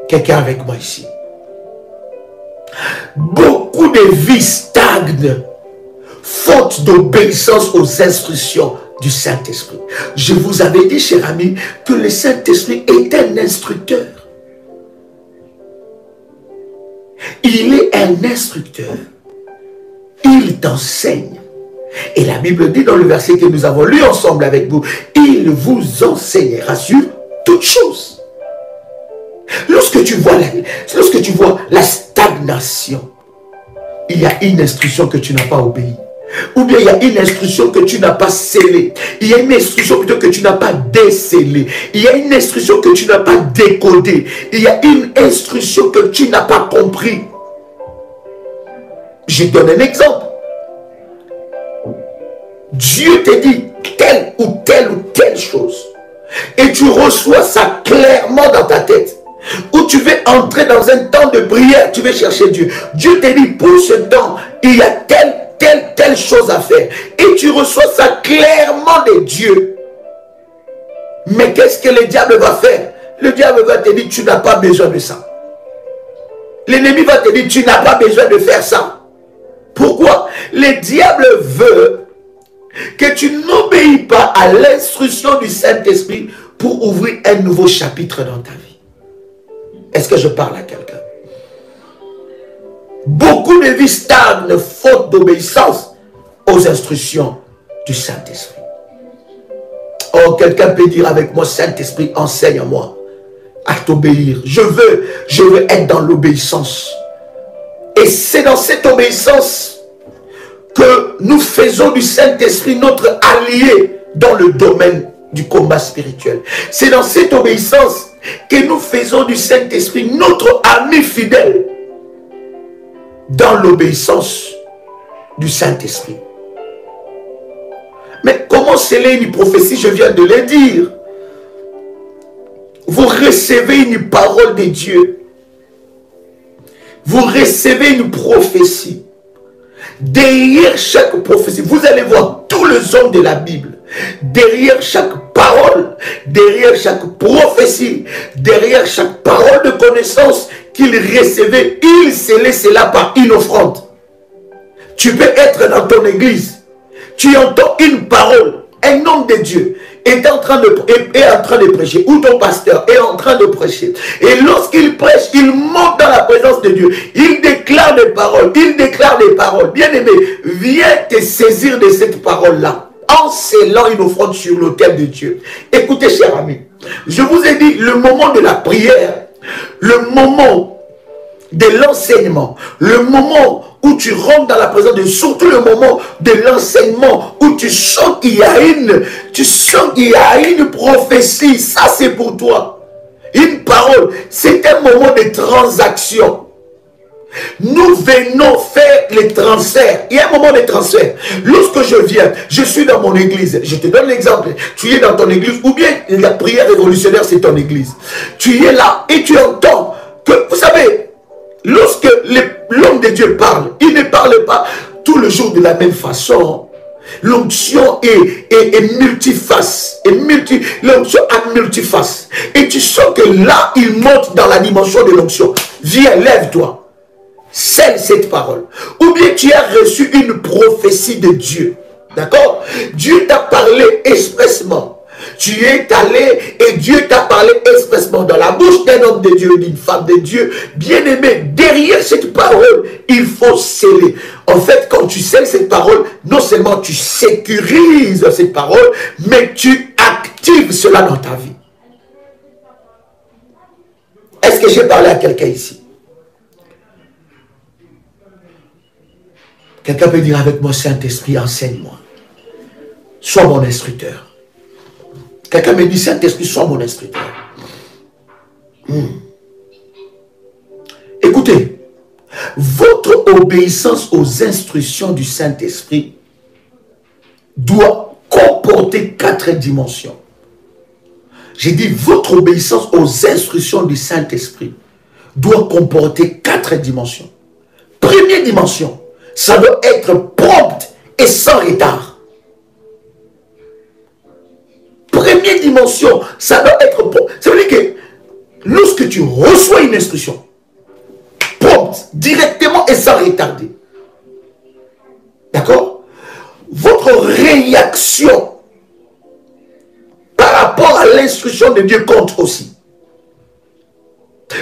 Quelqu'un avec moi ici? Beaucoup de vies stagnent, faute d'obéissance aux instructions du Saint-Esprit. Je vous avais dit, cher ami, que le Saint-Esprit est un instructeur. Il est un instructeur. Il t'enseigne. Et la Bible dit dans le verset que nous avons lu ensemble avec vous, il vous enseignera sur toutes choses. Lorsque tu vois la stagnation, il y a une instruction que tu n'as pas obéie. Ou bien il y a une instruction que tu n'as pas scellée. Il y a une instruction plutôt que tu n'as pas décellée. Il y a une instruction que tu n'as pas décodée. Il y a une instruction que tu n'as pas compris. Je donne un exemple. Dieu te dit telle ou telle chose. Et tu reçois ça clairement dans ta tête. Ou tu veux entrer dans un temps de prière, tu veux chercher Dieu. Dieu te dit pour ce temps, il y a telle chose à faire. Et tu reçois ça clairement de Dieu. Mais qu'est-ce que le diable va faire? Le diable va te dire, tu n'as pas besoin de ça. L'ennemi va te dire, tu n'as pas besoin de faire ça. Pourquoi? Le diable veut que tu n'obéis pas à l'instruction du Saint-Esprit pour ouvrir un nouveau chapitre dans ta vie. Est-ce que je parle à quelqu'un? Beaucoup de vies stagnent faute d'obéissance aux instructions du Saint-Esprit. Oh, quelqu'un peut dire avec moi, Saint-Esprit, enseigne-moi à t'obéir. Je veux être dans l'obéissance. Et c'est dans cette obéissance que nous faisons du Saint-Esprit notre allié dans le domaine du combat spirituel. C'est dans cette obéissance que nous faisons du Saint-Esprit notre ami fidèle dans l'obéissance du Saint-Esprit. Mais comment sceller une prophétie? Je viens de le dire. Vous recevez une parole de Dieu. Vous recevez une prophétie. Derrière chaque prophétie, vous allez voir tous les hommes de la Bible. Derrière chaque parole, derrière chaque prophétie, derrière chaque parole de connaissance qu'ils recevaient, ils scellaient cela par une offrande. Tu peux être dans ton église, tu entends une parole, un homme de Dieu est en train de prêcher, ou ton pasteur est en train de prêcher. Et lorsqu'il prêche, il monte dans la présence de Dieu. Il déclare des paroles, Bien-aimé, viens te saisir de cette parole-là, en scellant une offrande sur l'autel de Dieu. Écoutez, chers amis, je vous ai dit, le moment de la prière, le moment de l'enseignement, le moment où tu rentres dans la présence de Dieu, surtout le moment de l'enseignement où tu sens qu'il y a une prophétie, ça c'est pour toi. Une parole, c'est un moment de transaction. Nous venons faire les transferts. Il y a un moment de transfert. Lorsque je viens, je suis dans mon église. Je te donne l'exemple. Tu es dans ton église, ou bien la prière révolutionnaire, c'est ton église. Tu es là et tu entends que, vous savez, lorsque l'homme de Dieu parle, il ne parle pas tout le jour de la même façon. L'onction est multiface. L'onction a multiface. Et tu sens que là, il monte dans la dimension de l'onction. Viens, lève-toi. Scelle cette parole. Ou bien tu as reçu une prophétie de Dieu. D'accord? Dieu t'a parlé expressement. Tu es allé et Dieu t'a parlé expressement dans la bouche d'un homme de Dieu, d'une femme de Dieu. Bien-aimé, derrière cette parole, il faut sceller. En fait, quand tu scelles cette parole, non seulement tu sécurises cette parole, mais tu actives cela dans ta vie. Est-ce que j'ai parlé à quelqu'un ici? Quelqu'un peut dire avec moi, Saint-Esprit, enseigne-moi. Sois mon instructeur. Quelqu'un me dit, Saint-Esprit, sois mon instructeur. Écoutez, votre obéissance aux instructions du Saint-Esprit doit comporter 4 dimensions. J'ai dit, votre obéissance aux instructions du Saint-Esprit doit comporter 4 dimensions. Première dimension, ça doit être prompte et sans retard. Première dimension, ça doit être prompte. Ça veut dire que lorsque tu reçois une instruction, prompte, directement et sans retarder. D'accord? Votre réaction par rapport à l'instruction de Dieu compte aussi.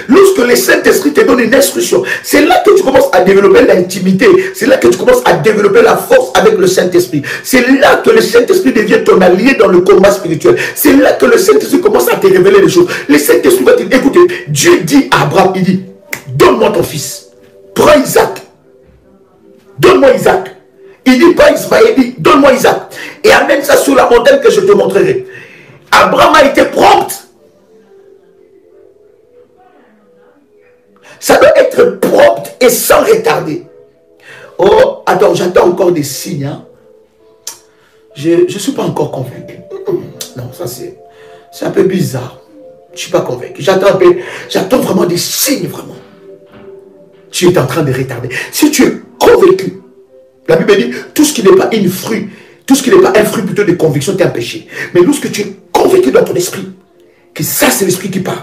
Lorsque le Saint-Esprit te donne une instruction, c'est là que tu commences à développer l'intimité. C'est là que tu commences à développer la force avec le Saint-Esprit. C'est là que le Saint-Esprit devient ton allié dans le combat spirituel. C'est là que le Saint-Esprit commence à te révéler les choses. Le Saint-Esprit va te dire, écoutez, Dieu dit à Abraham, il dit, donne-moi ton fils. Prends Isaac. Donne-moi Isaac. Il dit pas Ismaël, il dit, donne-moi Isaac. Et amène ça sur la montagne que je te montrerai. Abraham a été prompt. Ça doit être propre et sans retarder. Oh, attends, j'attends encore des signes. Hein. Je ne suis pas encore convaincu. Non, ça c'est un peu bizarre. Je ne suis pas convaincu. J'attends vraiment des signes, vraiment. Tu es en train de retarder. Si tu es convaincu, la Bible dit, tout ce qui n'est pas une fruit, tout ce qui n'est pas un fruit plutôt de conviction, c'est un péché. Mais lorsque tu es convaincu dans ton esprit, que ça c'est l'esprit qui parle,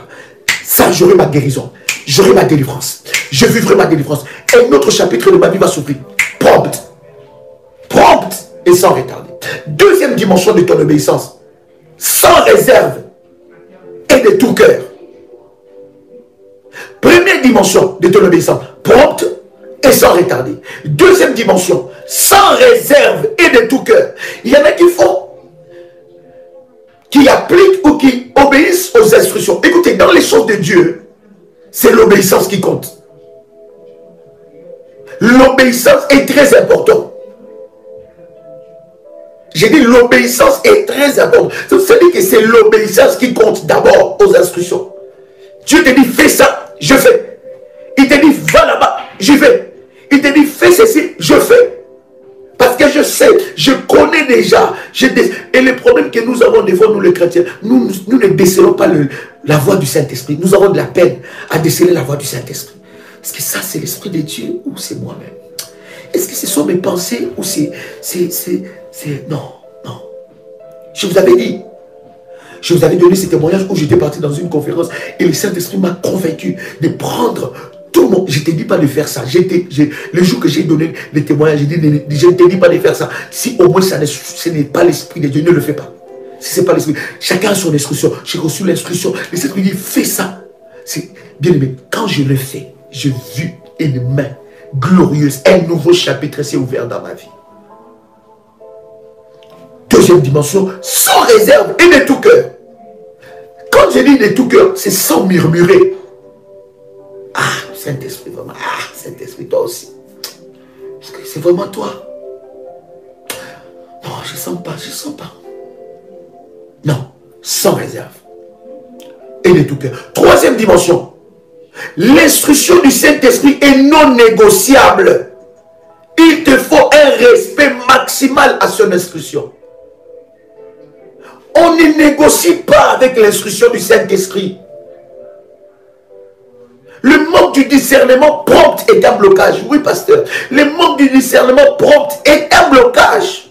ça j'aurai ma guérison. J'aurai ma délivrance. Je vivrai ma délivrance. Un autre chapitre de ma vie va s'ouvrir. Prompte. Prompte et sans retarder. Deuxième dimension de ton obéissance. Sans réserve et de tout cœur. Première dimension de ton obéissance. Prompte et sans retarder. Deuxième dimension. Sans réserve et de tout cœur. Il y en a qui font, qui appliquent ou qui obéissent aux instructions. Écoutez, dans les choses de Dieu, c'est l'obéissance qui compte. L'obéissance est très importante. J'ai dit l'obéissance est très importante. Ça veut dire que c'est l'obéissance qui compte d'abord aux instructions. Dieu te dit fais ça, je fais. Il te dit va là-bas, j'y vais. Il te dit fais ceci, je fais. Parce que je sais, je connais déjà. Et le problème que nous avons devant nous les chrétiens, nous ne décelons pas la voix du Saint-Esprit. Nous avons de la peine à déceler la voix du Saint-Esprit. Est-ce que ça c'est l'Esprit de Dieu ou c'est moi-même? Est-ce que ce sont mes pensées ou c'est... Non, non. Je vous avais dit. Je vous avais donné ce témoignage où j'étais parti dans une conférence et le Saint-Esprit m'a convaincu de prendre tout le monde. Je ne te dis pas de faire ça. Le jour que j'ai donné le témoignage, je ne te dis pas de faire ça. Si au moins ce n'est pas l'Esprit de Dieu, ne le fais pas. Si ce n'est pas l'Esprit, chacun a son instruction. J'ai reçu l'instruction. Le Saint-Esprit dit, fais ça. Bien aimé, quand je le fais, j'ai vu une main glorieuse. Un nouveau chapitre s'est ouvert dans ma vie. Deuxième dimension, sans réserve et de tout cœur. Quand je dis de tout cœur, c'est sans murmurer. Ah, Saint-Esprit, vraiment. Ah, Saint-Esprit, toi aussi. Est-ce que c'est vraiment toi? Non, je ne sens pas, je ne sens pas. Non, sans réserve. Et de tout cœur. Troisième dimension. L'instruction du Saint-Esprit est non négociable. Il te faut un respect maximal à son instruction. On ne négocie pas avec l'instruction du Saint-Esprit. Le manque du discernement prompt est un blocage. Oui, pasteur. Le manque du discernement prompt est un blocage.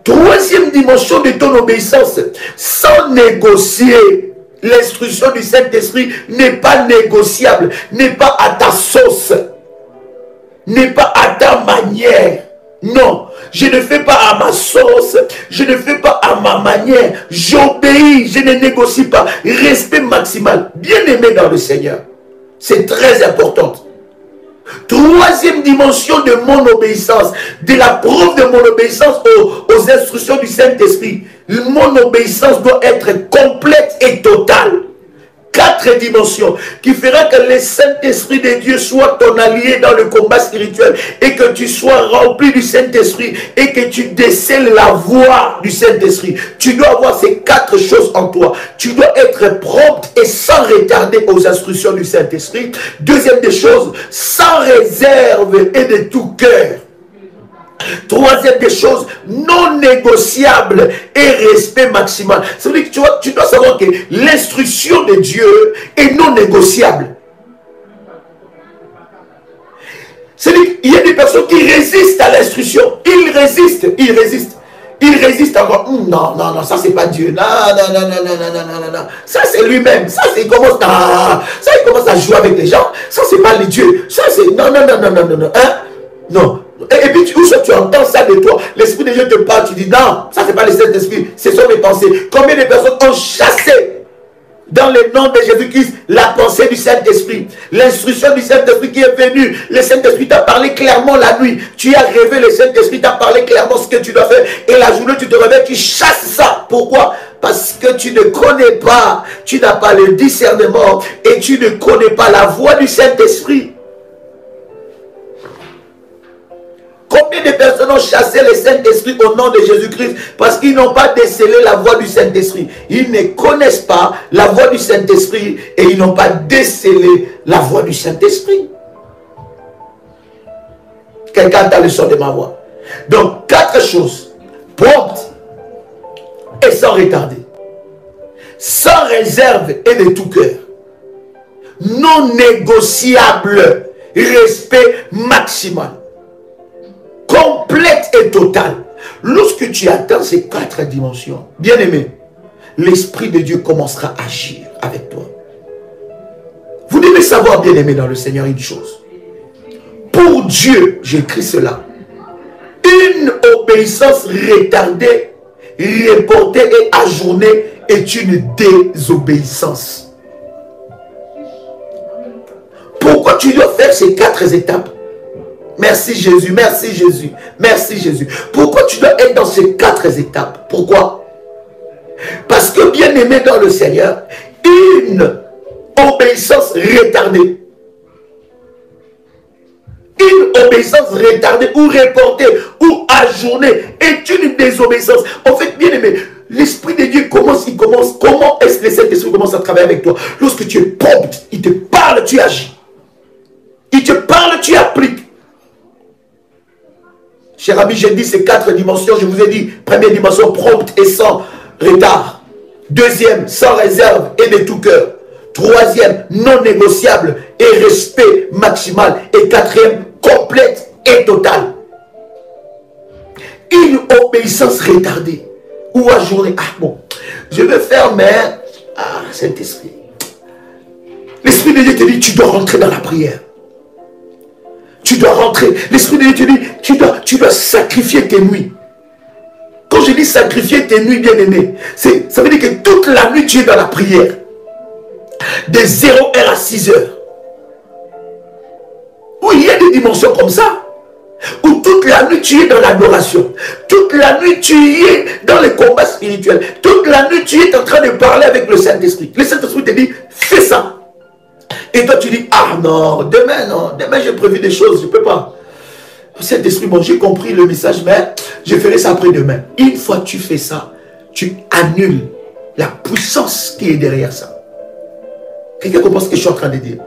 Troisième dimension de ton obéissance, sans négocier, l'instruction du Saint-Esprit n'est pas négociable, n'est pas à ta sauce, n'est pas à ta manière. Non, je ne fais pas à ma sauce, je ne fais pas à ma manière, j'obéis, je ne négocie pas. Respect maximal, bien aimé dans le Seigneur, c'est très important. Troisième dimension de mon obéissance, de la preuve de mon obéissance aux instructions du Saint-Esprit. Mon obéissance doit être complète et totale. 4 dimensions qui fera que le Saint-Esprit de Dieu soit ton allié dans le combat spirituel et que tu sois rempli du Saint-Esprit et que tu décèles la voix du Saint-Esprit. Tu dois avoir ces 4 choses en toi. Tu dois être prompt et sans retarder aux instructions du Saint-Esprit. Deuxième des choses, sans réserve et de tout cœur. Troisième des choses, non négociable et respect maximal. Ça veut dire que tu dois savoir que l'instruction de Dieu est non négociable. C'est-à-dire qu'il y a des personnes qui résistent à l'instruction. Ils résistent encore. Non, ça c'est pas Dieu. Non. Ça c'est lui-même. Ça il commence à jouer avec les gens. Ça c'est pas les dieux. Ça c'est non. Hein? Non. Et puis tu entends ça de toi, l'Esprit de Dieu te parle, tu dis non, ça c'est pas le Saint-Esprit, ce sont mes pensées. Combien de personnes ont chassé dans le nom de Jésus-Christ la pensée du Saint-Esprit, l'instruction du Saint-Esprit qui est venue. Le Saint-Esprit t'a parlé clairement la nuit, tu as rêvé, le Saint-Esprit t'a parlé clairement ce que tu dois faire, et la journée tu te réveilles, tu chasses ça. Pourquoi? Parce que tu ne connais pas, tu n'as pas le discernement et tu ne connais pas la voix du Saint-Esprit. Combien de personnes ont chassé le Saint-Esprit au nom de Jésus-Christ parce qu'ils n'ont pas décelé la voix du Saint-Esprit. Ils ne connaissent pas la voix du Saint-Esprit et ils n'ont pas décelé la voix du Saint-Esprit. Quelqu'un a le son de ma voix. Donc, 4 choses. Prompte et sans retarder. Sans réserve et de tout cœur. Non négociable. Respect maximal. Complète et totale. Lorsque tu atteins ces 4 dimensions, bien aimé, l'Esprit de Dieu commencera à agir avec toi. Vous devez savoir, bien aimé dans le Seigneur, une chose. Pour Dieu, j'écris cela. Une obéissance retardée, reportée et ajournée est une désobéissance. Pourquoi tu dois faire ces 4 étapes? Merci Jésus, merci Jésus, merci Jésus. Pourquoi tu dois être dans ces 4 étapes? Pourquoi? Parce que bien aimé dans le Seigneur, une obéissance retardée obéissance retardée ou reportée ou ajournée est une désobéissance. En fait, bien aimé, l'Esprit de Dieu commence. Comment est-ce que le Saint-Esprit commence à travailler avec toi? Lorsque tu es prompt, il te parle, tu agis. Il te parle, tu appliques. Cher ami, j'ai dit ces 4 dimensions. Je vous ai dit, première dimension, prompte et sans retard. Deuxième, sans réserve et de tout cœur. Troisième, non négociable et respect maximal. Et quatrième, complète et totale. Une obéissance retardée ou ajournée. Ah bon, je vais faire, mais... Ah, Saint-Esprit. L'Esprit de Dieu te dit, tu dois rentrer dans la prière. Tu dois rentrer. L'Esprit de Dieu te dit, tu dois sacrifier tes nuits. Quand je dis sacrifier tes nuits, bien aimé, ça veut dire que toute la nuit, tu es dans la prière. De 0h à 6h. Oui, il y a des dimensions comme ça. Où toute la nuit, tu es dans l'adoration. Toute la nuit, tu es dans le combat spirituel. Toute la nuit, tu es en train de parler avec le Saint-Esprit. Le Saint-Esprit te dit, fais ça. Et toi, tu dis, ah non, demain j'ai prévu des choses, je ne peux pas. Saint-Esprit, bon, j'ai compris le message, mais je ferai ça après-demain. Une fois que tu fais ça, tu annules la puissance qui est derrière ça. Quelqu'un comprend ce que je suis en train de dire?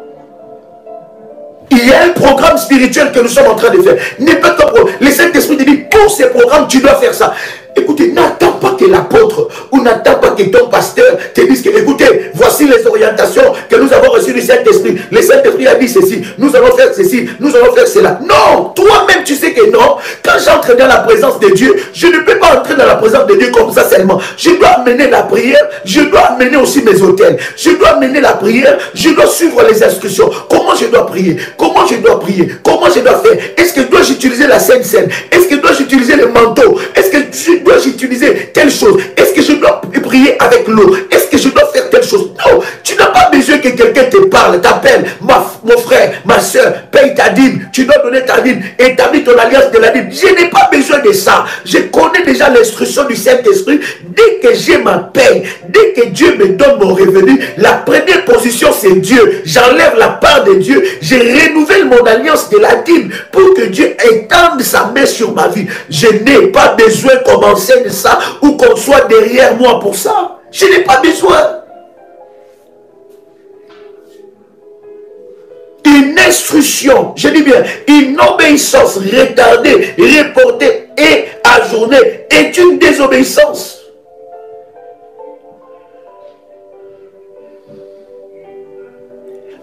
Il y a un programme spirituel que nous sommes en train de faire. N'est pas ton programme. Le Saint-Esprit te dit, pour ces programmes, tu dois faire ça. Écoutez, n'attends pas que l'apôtre ou n'attends pas que ton pasteur te dise que, écoutez, voici les orientations que nous avons reçues du Saint-Esprit. Le Saint-Esprit a dit ceci, nous allons faire ceci, nous allons faire cela. Non, toi-même tu sais que non. Quand j'entre dans la présence de Dieu, je ne peux pas entrer dans la présence de Dieu comme ça seulement. Je dois amener la prière, je dois amener aussi mes autels. Je dois amener la prière, je dois suivre les instructions. Comment je dois prier? Comment je dois prier? Comment je dois faire? Est-ce que dois-je utiliser la Sainte Seine? Est-ce que dois-je utiliser le manteau? Est-ce que dois-je utiliser telle chose? Est-ce que je dois prier avec l'eau? Est-ce que je dois faire telle chose? Non, tu n'as pas besoin que quelqu'un te parle, t'appelle, mon frère, ma soeur, paye ta dîme, tu dois donner ta dîme, établis ton alliance de la dîme. Je n'ai pas besoin de ça. Je connais déjà l'instruction du Saint-Esprit. Dès que j'ai ma paye, dès que Dieu me donne mon revenu, la première position c'est Dieu. J'enlève la part de Dieu, je renouvelle mon alliance de la dîme pour que Dieu étende sa main sur ma vie. Je n'ai pas besoin qu'on m'enseigne ça ou qu'on soit derrière moi pour ça. Je n'ai pas besoin. Une instruction, je dis bien, une obéissance retardée, reportée et ajournée est une désobéissance.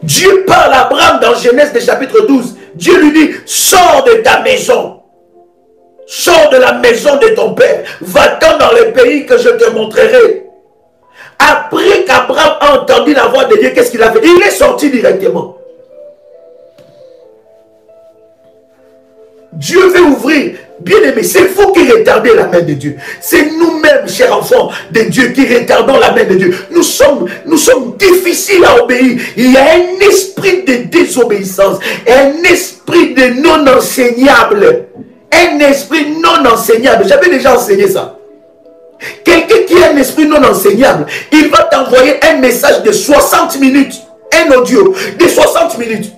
Dieu parle à Abraham dans Genèse chapitre 12. Dieu lui dit, sors de ta maison. Sors de la maison de ton père. Va-t'en dans le pays que je te montrerai. Après qu'Abraham a entendu la voix de Dieu, qu'est-ce qu'il a fait? Il est sorti directement. Dieu veut ouvrir. Bien aimé, c'est vous qui retardez la main de Dieu. C'est nous-mêmes, chers enfants de Dieu, qui retardons la main de Dieu. Nous sommes difficiles à obéir. Il y a un esprit de désobéissance, un esprit de non enseignable. Un esprit non enseignable. J'avais déjà enseigné ça. Quelqu'un qui a un esprit non enseignable, il va t'envoyer un message de 60 minutes, un audio de 60 minutes.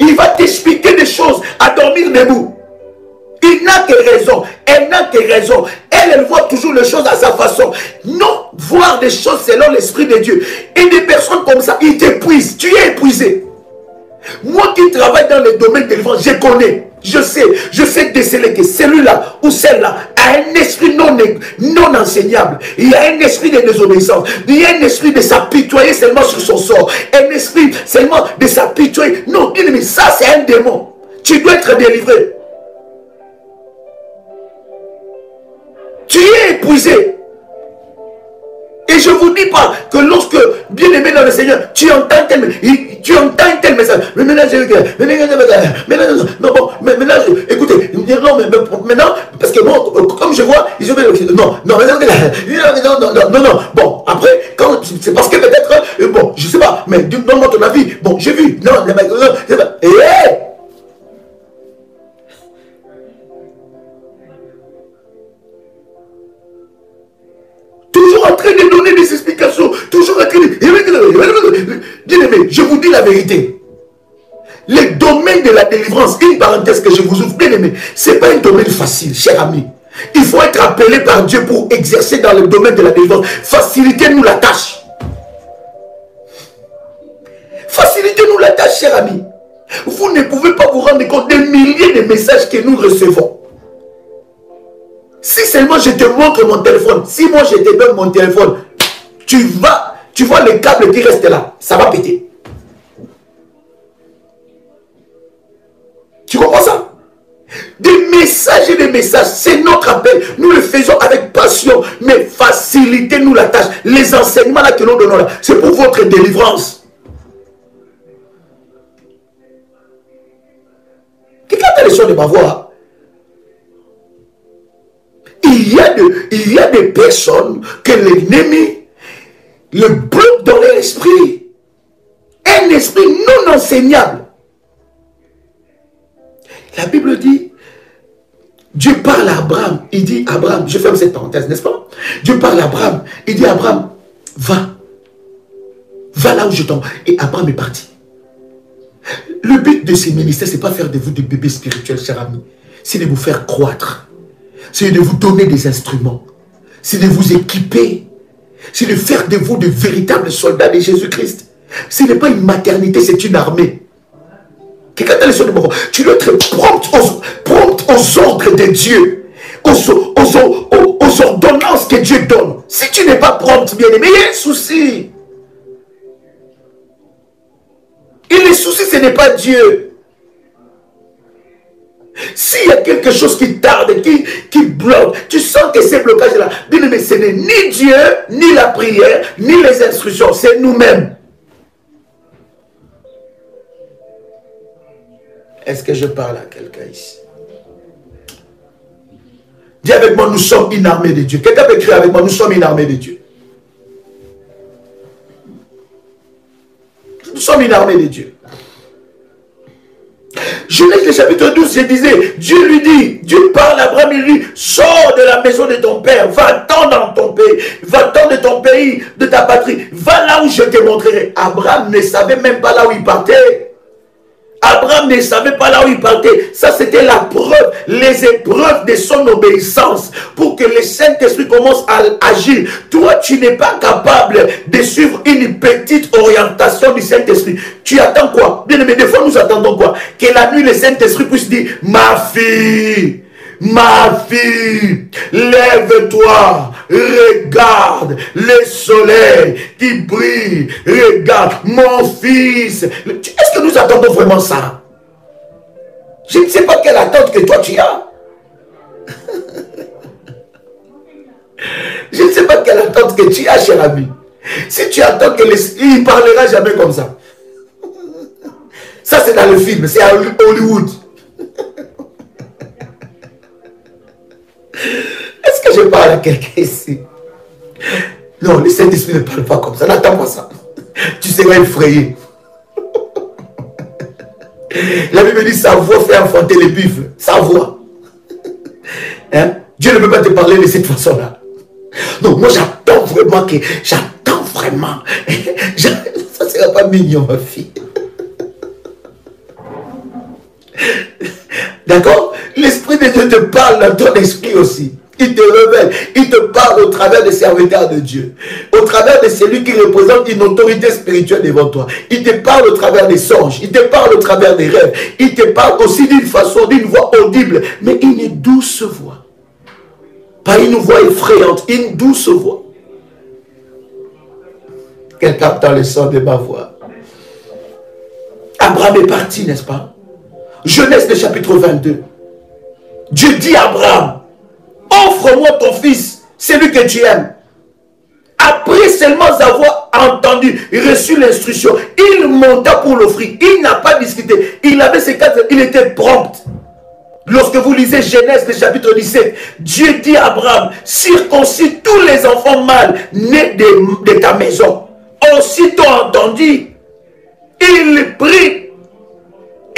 Il va t'expliquer des choses à dormir debout. Il n'a que raison. Elle n'a que raison. Elle voit toujours les choses à sa façon. Non, voir des choses selon l'Esprit de Dieu. Et des personnes comme ça, ils t'épuisent. Tu es épuisé. Moi qui travaille dans le domaine de l'enfance, je connais. Je sais déceler que celui-là ou celle-là a un esprit non enseignable. Il y a un esprit de désobéissance. Il y a un esprit de s'apitoyer seulement sur son sort. Un esprit seulement de s'apitoyer. Non, bien aimé, ça c'est un démon. Tu dois être délivré. Tu es épuisé. Et je ne vous dis pas que lorsque, bien aimé dans le Seigneur, tu entends tel message. Mais maintenant, écoutez, non, mais maintenant, parce que moi, comme je vois, non. Bon, après, c'est parce que peut-être, bon, je ne sais pas, mais donne-moi ton avis. Bon, j'ai vu, non, toujours en train de donner des explications, toujours en train de... Bien aimé, je vous dis la vérité. Le domaine de la délivrance, une parenthèse que je vous ouvre, bien aimé, ce n'est pas un domaine facile, cher ami. Il faut être appelé par Dieu pour exercer dans le domaine de la délivrance. Facilitez-nous la tâche. Facilitez-nous la tâche, cher ami. Vous ne pouvez pas vous rendre compte des milliers de messages que nous recevons. Si seulement je te montre mon téléphone, si moi je te donne mon téléphone, tu vois le câble qui reste là, ça va péter. Tu comprends ça? Des messages et des messages, c'est notre appel. Nous le faisons avec passion, mais facilitez-nous la tâche. Les enseignements là que nous donnons là, c'est pour votre délivrance. Quelqu'un a les sons de ma voix. Il y a des personnes que l'ennemi le bloque dans leur esprit. Un esprit non enseignable. La Bible dit, Dieu parle à Abraham. Il dit, Abraham, je ferme cette parenthèse, n'est-ce pas? Dieu parle à Abraham. Il dit, Abraham, va. Va là où je t'envoie. Et Abraham est parti. Le but de ces ministères, ce n'est pas faire de vous des bébés spirituels, chers amis. C'est de vous faire croître. C'est de vous donner des instruments. C'est de vous équiper. C'est de faire de vous de véritables soldats de Jésus-Christ. Ce n'est pas une maternité, c'est une armée. Quelqu'un t'a laissé le mot. Tu dois être prompt aux ordres de Dieu. Aux ordonnances que Dieu donne. Si tu n'es pas prompt, bien aimé, il y a un souci. Et le souci, ce n'est pas Dieu. S'il y a quelque chose qui tarde, qui bloque, tu sens que ces blocages-là, bien aimé, ce n'est ni Dieu, ni la prière, ni les instructions, c'est nous-mêmes. Est-ce que je parle à quelqu'un ici? Dis avec moi, nous sommes une armée de Dieu. Quelqu'un peut crier avec moi, nous sommes une armée de Dieu. Nous sommes une armée de Dieu. Genèse le chapitre 12, je disais, Dieu lui dit, Dieu parle à Abraham, il lui dit, sors de la maison de ton père, va-t'en dans ton pays, va-t'en de ton pays, de ta patrie, va là où je te montrerai. Abraham ne savait même pas là où il partait. Abraham ne savait pas là où il partait. Ça, c'était la preuve, les épreuves de son obéissance pour que le Saint-Esprit commence à agir. Toi, tu n'es pas capable de suivre une petite orientation du Saint-Esprit. Tu attends quoi? Bien aimé, des fois, nous attendons quoi? Que la nuit, le Saint-Esprit puisse dire, ma fille, lève-toi, regarde le soleil qui brille, regarde mon fils. Est-ce que nous attendons vraiment ça? Je ne sais pas quelle attente que toi tu as. Je ne sais pas quelle attente que tu as, cher ami. Si tu attends que il ne parlera jamais comme ça. Ça c'est dans le film, c'est à Hollywood. Est-ce que je parle à quelqu'un ici? Non, le Saint-Esprit ne parle pas comme ça. N'attends pas ça. Tu seras effrayé. La Bible dit sa voix fait enfanter les buffles. Sa voix. Hein? Dieu ne peut pas te parler de cette façon-là. Donc moi j'attends vraiment que... J'attends vraiment. Ça ne sera pas mignon, ma fille. D'accord? L'Esprit de Dieu te parle dans ton esprit aussi. Il te révèle, il te parle au travers des serviteurs de Dieu, au travers de celui qui représente une autorité spirituelle devant toi. Il te parle au travers des songes, il te parle au travers des rêves, il te parle aussi d'une façon, d'une voix audible, mais une douce voix. Pas une voix effrayante, une douce voix. Quelqu'un entend le son de ma voix. Abraham est parti, n'est-ce pas? Genèse, le chapitre 22. Dieu dit à Abraham, offre-moi ton fils, celui que tu aimes. Après seulement avoir entendu, reçu l'instruction, il monta pour l'offrir. Il n'a pas discuté. Il avait ses quatre, il était prompt. Lorsque vous lisez Genèse, le chapitre 17, Dieu dit à Abraham, circoncis tous les enfants mâles nés de ta maison. Aussitôt entendu, il prit.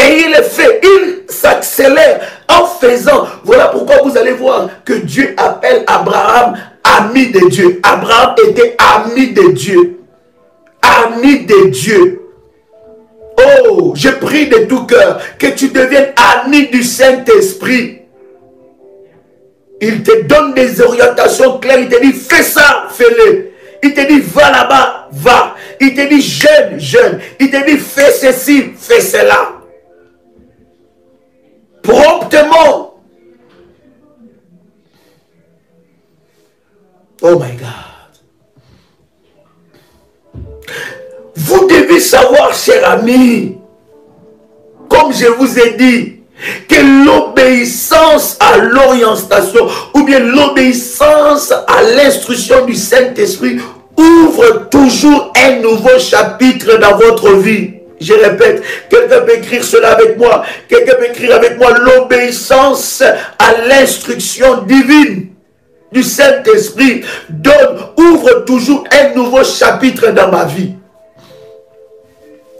Et il est fait, il s'accélère en faisant. Voilà pourquoi vous allez voir que Dieu appelle Abraham ami de Dieu. Abraham était ami de Dieu. Ami de Dieu. Oh, je prie de tout cœur que tu deviennes ami du Saint-Esprit. Il te donne des orientations claires. Il te dit, fais ça, fais-le. Il te dit, va là-bas, va. Il te dit, jeûne, jeûne. Il te dit, fais ceci, fais cela. Promptement. Oh my God. Vous devez savoir, cher ami, comme je vous ai dit, que l'obéissance à l'orientation ou bien l'obéissance à l'instruction du Saint-Esprit ouvre toujours un nouveau chapitre dans votre vie. Je répète, quelqu'un peut écrire cela avec moi. Quelqu'un peut écrire avec moi, l'obéissance à l'instruction divine du Saint-Esprit ouvre toujours un nouveau chapitre dans ma vie.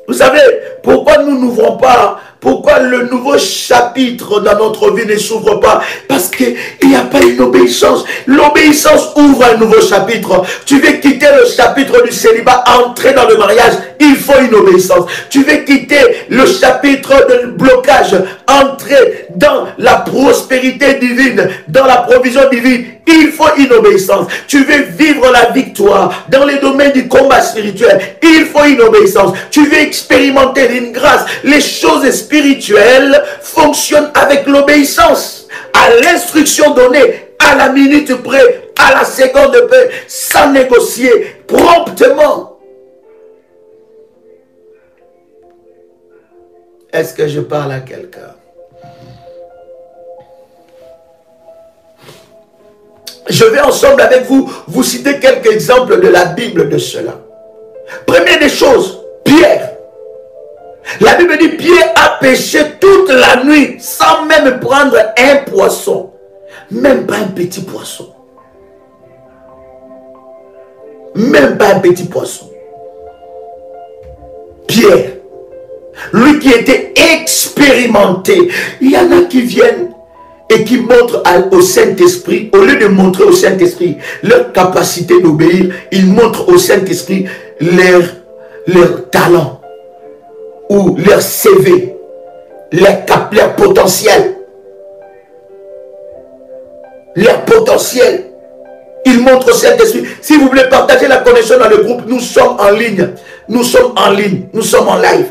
Vous savez, pourquoi nous n'ouvrons pas, pourquoi le nouveau chapitre dans notre vie ne s'ouvre pas? Parce qu'il n'y a pas une obéissance. L'obéissance ouvre un nouveau chapitre. Tu veux quitter le chapitre du célibat, entrer dans le mariage, il faut une obéissance. Tu veux quitter le chapitre de blocage, entrer dans la prospérité divine, dans la provision divine, il faut une obéissance. Tu veux vivre la victoire dans les domaines du combat spirituel, il faut une obéissance. Tu veux expérimenter une grâce, les choses spirituelles fonctionnent avec l'obéissance. À l'instruction donnée, à la minute près, à la seconde près, sans négocier, promptement. Est-ce que je parle à quelqu'un? Je vais ensemble avec vous citer quelques exemples de la Bible de cela. Première des choses, Pierre. La Bible dit, Pierre a pêché toute la nuit sans même prendre un poisson. Même pas un petit poisson. Même pas un petit poisson. Pierre, lui qui était expérimenté. Il y en a qui viennent et qui montrent au Saint-Esprit, au lieu de montrer au Saint-Esprit leur capacité d'obéir, ils montrent au Saint-Esprit leur talent ou leur CV, leur potentiel. Leur potentiel. Ils montrent au Saint-Esprit. Si vous voulez partager la connexion dans le groupe, nous sommes en ligne. Nous sommes en ligne. Nous sommes en live.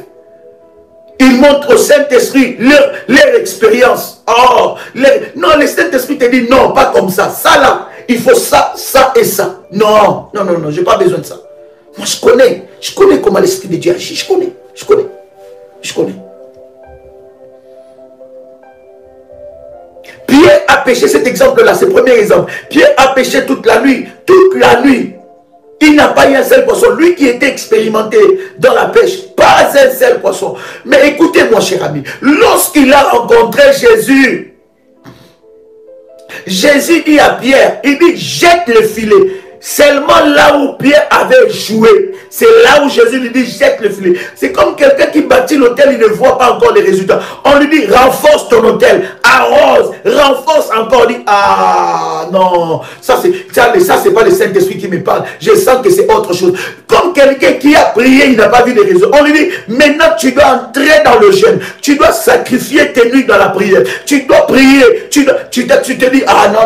Ils montrent au Saint-Esprit leur expérience. Oh, non, le Saint-Esprit te dit non, pas comme ça. Ça là, il faut ça, ça et ça. Non, non, non, non, je n'ai pas besoin de ça. Moi, je connais comment l'Esprit de Dieu agit. Je connais. Pierre a péché, cet exemple-là, c'est le premier exemple. Pierre a péché toute la nuit. Il n'a pas eu un seul poisson. Lui qui était expérimenté dans la pêche, pas un seul poisson. Mais écoutez-moi, cher ami, lorsqu'il a rencontré Jésus, Jésus dit à Pierre, il dit, jette le filet. Seulement là où Pierre avait joué, c'est là où Jésus lui dit, jette le filet. C'est comme quelqu'un qui bâtit l'autel, il ne voit pas encore les résultats. On lui dit, renforce ton autel, arrose, renforce encore. Il dit, ah non, ça c'est pas le Saint-Esprit qui me parle. Je sens que c'est autre chose. Comme quelqu'un qui a prié, il n'a pas vu les résultats. On lui dit, maintenant tu dois entrer dans le jeûne. Tu dois sacrifier tes nuits dans la prière. Tu dois prier. Tu te dis, ah non.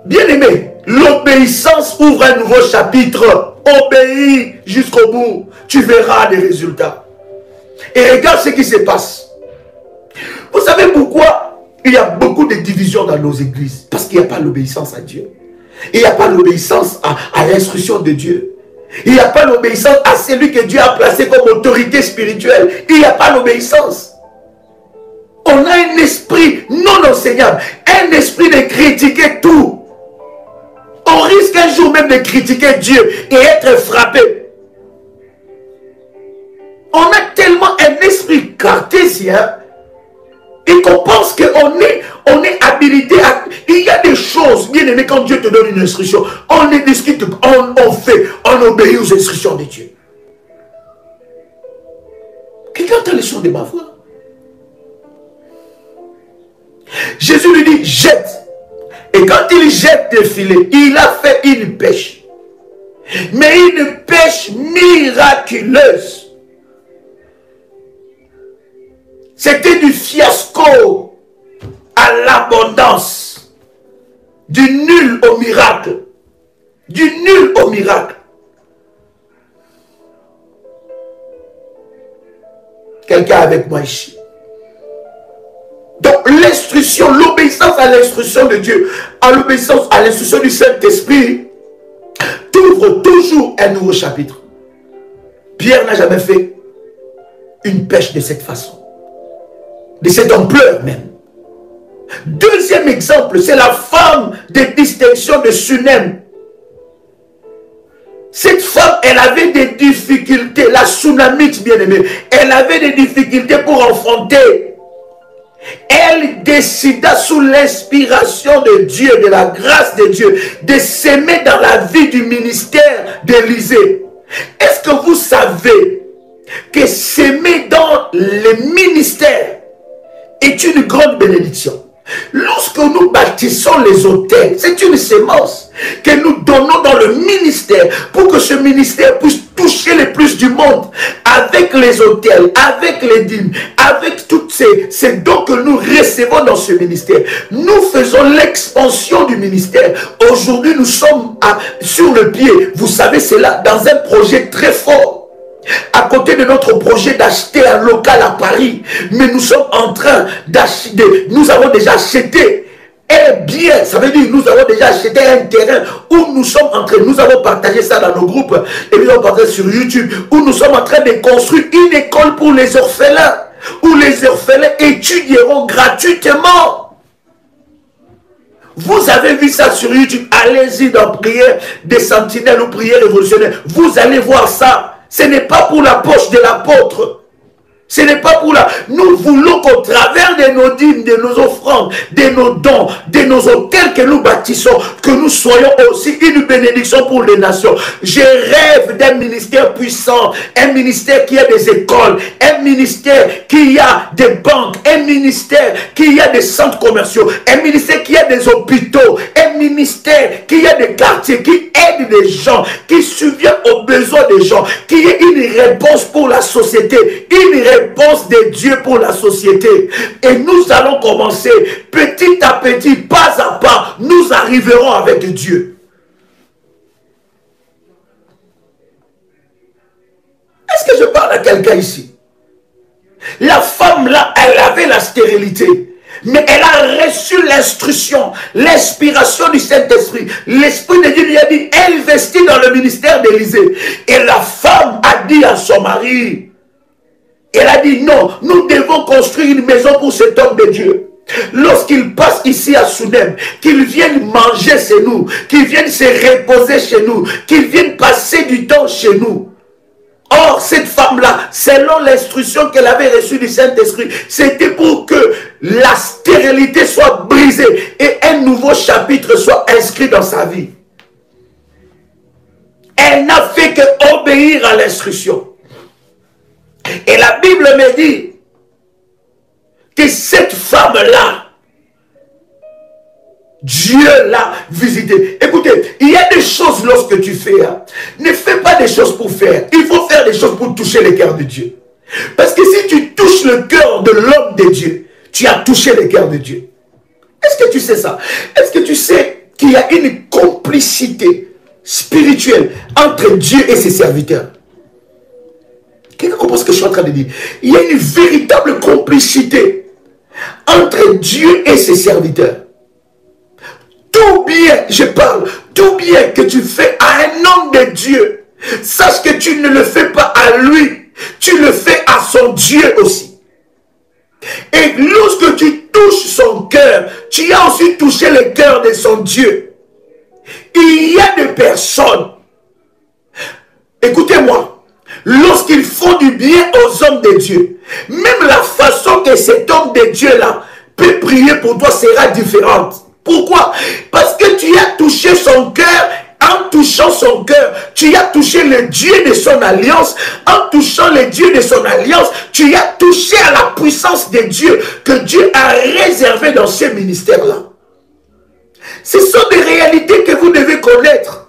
Bien aimé, l'obéissance ouvre un nouveau chapitre. Obéis jusqu'au bout. Tu verras des résultats. Et regarde ce qui se passe. Vous savez pourquoi il y a beaucoup de divisions dans nos églises? Parce qu'il n'y a pas l'obéissance à Dieu. Il n'y a pas l'obéissance à l'instruction de Dieu. Il n'y a pas l'obéissance à celui que Dieu a placé comme autorité spirituelle. Il n'y a pas l'obéissance. On a un esprit non enseignable. Un esprit de critiquer tout. On risque un jour même de critiquer Dieu et être frappé. On a tellement un esprit cartésien et qu'on pense qu'on est habilité à... Il y a des choses, bien aimé, quand Dieu te donne une instruction, on les discute, on fait, on obéit aux instructions de Dieu. Quelqu'un entend le son de ma voix? Jésus lui dit, jette. Et quand il jette le filet, il a fait une pêche. mais une pêche miraculeuse. C'était du fiasco à l'abondance, du nul au miracle, du nul au miracle. Quelqu'un avec moi ici. Donc l'instruction, l'obéissance à l'instruction de Dieu, à l'obéissance à l'instruction du Saint-Esprit, t'ouvre toujours un nouveau chapitre. Pierre n'a jamais fait une pêche de cette façon, de cette ampleur même. Deuxième exemple, c'est la femme de distinction de Sunem. Cette femme, elle avait des difficultés, la Sunamite bien-aimée, elle avait des difficultés pour enfanter. Elle décida sous l'inspiration de Dieu, de la grâce de Dieu, de s'aimer dans la vie du ministère d'Élisée. Est-ce que vous savez que s'aimer dans le ministère est une grande bénédiction? Lorsque nous bâtissons les autels, c'est une sémence que nous donnons dans le ministère pour que ce ministère puisse toucher le plus du monde avec les autels, avec les dîmes, avec toutes ces dons que nous recevons dans ce ministère. Nous faisons l'expansion du ministère. Aujourd'hui, nous sommes sur le pied. Vous savez, c'est là dans un projet très fort. À côté de notre projet d'acheter un local à Paris, mais nous sommes en train d'acheter, nous avons déjà acheté un bien, ça veut dire nous avons déjà acheté un terrain où nous sommes en train, nous avons partagé ça dans nos groupes et nous avons partagé sur YouTube, où nous sommes en train de construire une école pour les orphelins, où les orphelins étudieront gratuitement. Vous avez vu ça sur YouTube, allez-y dans prière des sentinelles ou prière révolutionnaire, vous allez voir ça. Ce n'est pas pour la poche de l'apôtre. Ce n'est pas pour la... Nous voulons qu'au travers de nos dîmes, de nos offrandes, de nos dons, de nos hôtels que nous bâtissons, que nous soyons aussi une bénédiction pour les nations. Je rêve d'un ministère puissant, un ministère qui a des écoles, un ministère qui a des banques, un ministère qui a des centres commerciaux, un ministère qui a des hôpitaux, un ministère qui a des quartiers, qui aide les gens, qui subvient aux besoins des gens, qui est une réponse pour la société, une réponse de Dieu pour la société. Et nous allons commencer petit à petit, pas à pas, nous arriverons avec Dieu. Est-ce que je parle à quelqu'un ici? La femme là, elle avait la stérilité, mais elle a reçu l'instruction, l'inspiration du Saint-Esprit. L'Esprit de Dieu lui a dit, investis dans le ministère d'Élisée. Et la femme a dit à son mari, elle a dit non, nous devons construire une maison pour cet homme de Dieu. Lorsqu'il passe ici à Sunem, qu'il vienne manger chez nous, qu'il vienne se reposer chez nous, qu'il vienne passer du temps chez nous. Or, cette femme-là, selon l'instruction qu'elle avait reçue du Saint-Esprit, c'était pour que la stérilité soit brisée et un nouveau chapitre soit inscrit dans sa vie. Elle n'a fait que obéir à l'instruction. Et la Bible me dit que cette femme-là, Dieu l'a visitée. Écoutez, il y a des choses lorsque tu fais. Hein, ne fais pas des choses pour faire. Il faut faire des choses pour toucher le cœur de Dieu. Parce que si tu touches le cœur de l'homme de Dieu, tu as touché le cœur de Dieu. Est-ce que tu sais ça? Est-ce que tu sais qu'il y a une complicité spirituelle entre Dieu et ses serviteurs? Quelqu'un comprend ce que je suis en train de dire? Il y a une véritable complicité entre Dieu et ses serviteurs. Tout bien, je parle, tout bien que tu fais à un homme de Dieu, sache que tu ne le fais pas à lui, tu le fais à son Dieu aussi. Et lorsque tu touches son cœur, tu as aussi touché le cœur de son Dieu. Il y a des personnes, écoutez-moi, lorsqu'ils font du bien aux hommes de Dieu, même la façon que cet homme de Dieu-là peut prier pour toi sera différente. Pourquoi? Parce que tu as touché son cœur. En touchant son cœur, tu as touché le Dieu de son alliance. En touchant le Dieu de son alliance, tu as touché à la puissance de Dieu que Dieu a réservé dans ce ministère-là. Ce sont des réalités que vous devez connaître.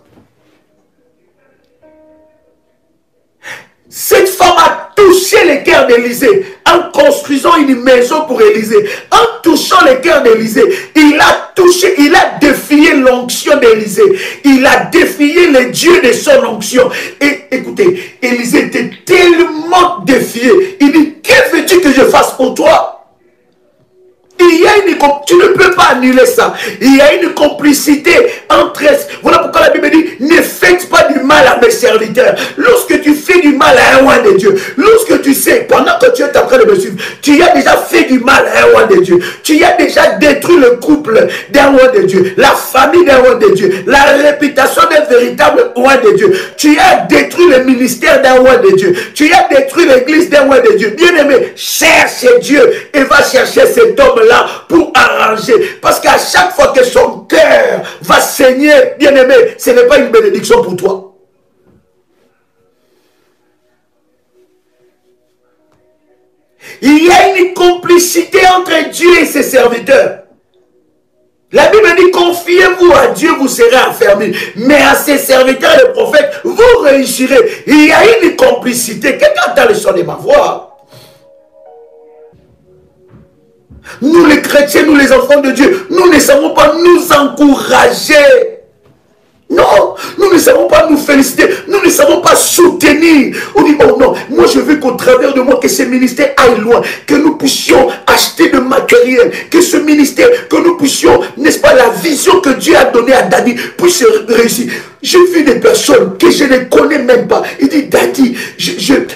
Cette femme a touché les cœurs d'Élisée en construisant une maison pour Élisée. En touchant les cœurs d'Élisée, il a touché, il a défié l'onction d'Élisée. Il a défié les dieux de son onction. Et écoutez, Élisée était tellement défié. Il dit, que veux-tu que je fasse pour toi? Il y a tu ne peux pas annuler ça. Il y a une complicité entre... Voilà pourquoi la Bible dit, ne faites pas du mal à mes serviteurs. Lorsque tu fais du mal à un roi de Dieu, lorsque tu sais, pendant que tu es en train de me suivre, tu as déjà fait du mal à un roi de Dieu. Tu as déjà détruit le couple d'un roi de Dieu, la famille d'un roi de Dieu, la réputation d'un véritable roi de Dieu. Tu as détruit le ministère d'un roi de Dieu. Tu as détruit l'église d'un roi de Dieu. Bien-aimé, cherche Dieu et va chercher cet homme-là pour arranger. Parce qu'à chaque fois que son cœur va saigner, bien-aimé, ce n'est pas une bénédiction pour toi. Il y a une complicité entre Dieu et ses serviteurs. La Bible dit, confiez-vous à Dieu, vous serez affermis. Mais à ses serviteurs, les prophètes, vous réussirez. Il y a une complicité. Quelqu'un entend le son de ma voix? Nous les chrétiens, nous les enfants de Dieu, nous ne savons pas nous encourager. Non, nous ne savons pas nous féliciter, nous ne savons pas soutenir. On dit, oh non, moi je veux qu'au travers de moi, que ce ministère aille loin, que nous puissions acheter de matériel, que ce ministère, que nous puissions, n'est-ce pas, la vision que Dieu a donnée à Daddy puisse réussir. J'ai vu des personnes que je ne connais même pas. Il dit, Daddy,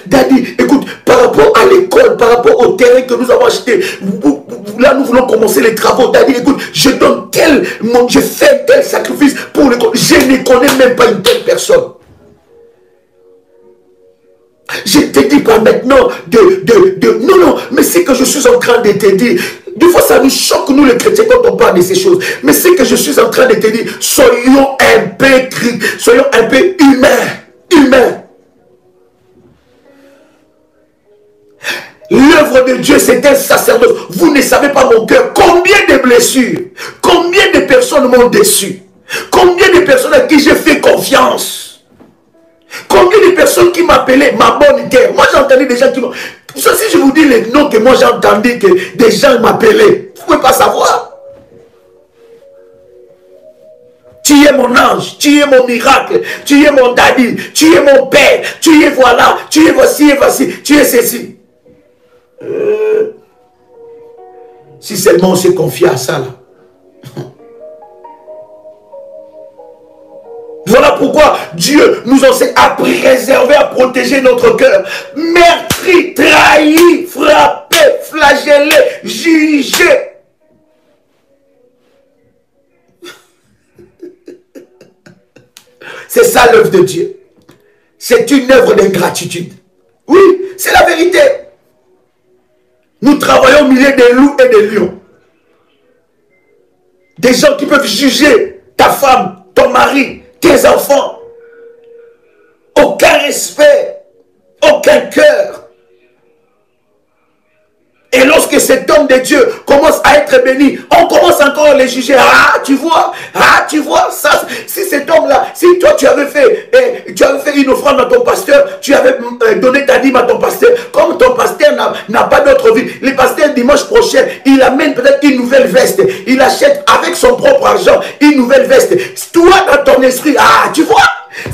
Daddy, écoute, par rapport à l'école, par rapport au terrain que nous avons acheté, là nous voulons commencer les travaux. Daddy, écoute, je donne je fais tel sacrifice pour l'école. Je ne connais même pas une telle personne. Je ne te dis pas maintenant non, mais c'est que je suis en train de te dire. Des fois, ça nous choque, nous les chrétiens, quand on parle de ces choses. Mais c'est que je suis en train de te dire, soyons un peu humains. L'œuvre de Dieu, c'est un sacerdoce. Vous ne savez pas mon cœur. Combien de blessures, combien de personnes m'ont déçu, combien de personnes à qui j'ai fait confiance, combien de personnes qui m'appelaient ma bonne terre. Moi, j'ai entendu des gens qui m'ont... Ça, si je vous dis les noms que moi j'ai entendu, que des gens m'appelaient, vous ne pouvez pas savoir. Tu es mon ange, tu es mon miracle, tu es mon daddy, tu es mon père, tu es voilà, tu es voici et voici, tu es ceci. Si seulement on s'est confié à ça là. Voilà pourquoi Dieu nous enseigne à préserver, à protéger notre cœur. Meurtri, trahi, frappé, flagellé, jugé. C'est ça l'œuvre de Dieu. C'est une œuvre d'ingratitude. Oui, c'est la vérité. Nous travaillons au milieu des loups et des lions. Des gens qui peuvent juger ta femme, ton mari, tes enfants. Aucun respect, aucun cœur. Et lorsque cet homme de Dieu commence à être béni, on commence encore à les juger. Ah, tu vois, ça, si cet homme-là, si toi tu avais fait une offrande à ton pasteur, tu avais donné ta dîme à ton pasteur, comme ton pasteur n'a pas d'autre vie, le pasteur dimanche prochain, il amène peut-être une nouvelle veste, il achète avec son propre argent une nouvelle veste. Toi, dans ton esprit, ah, tu vois.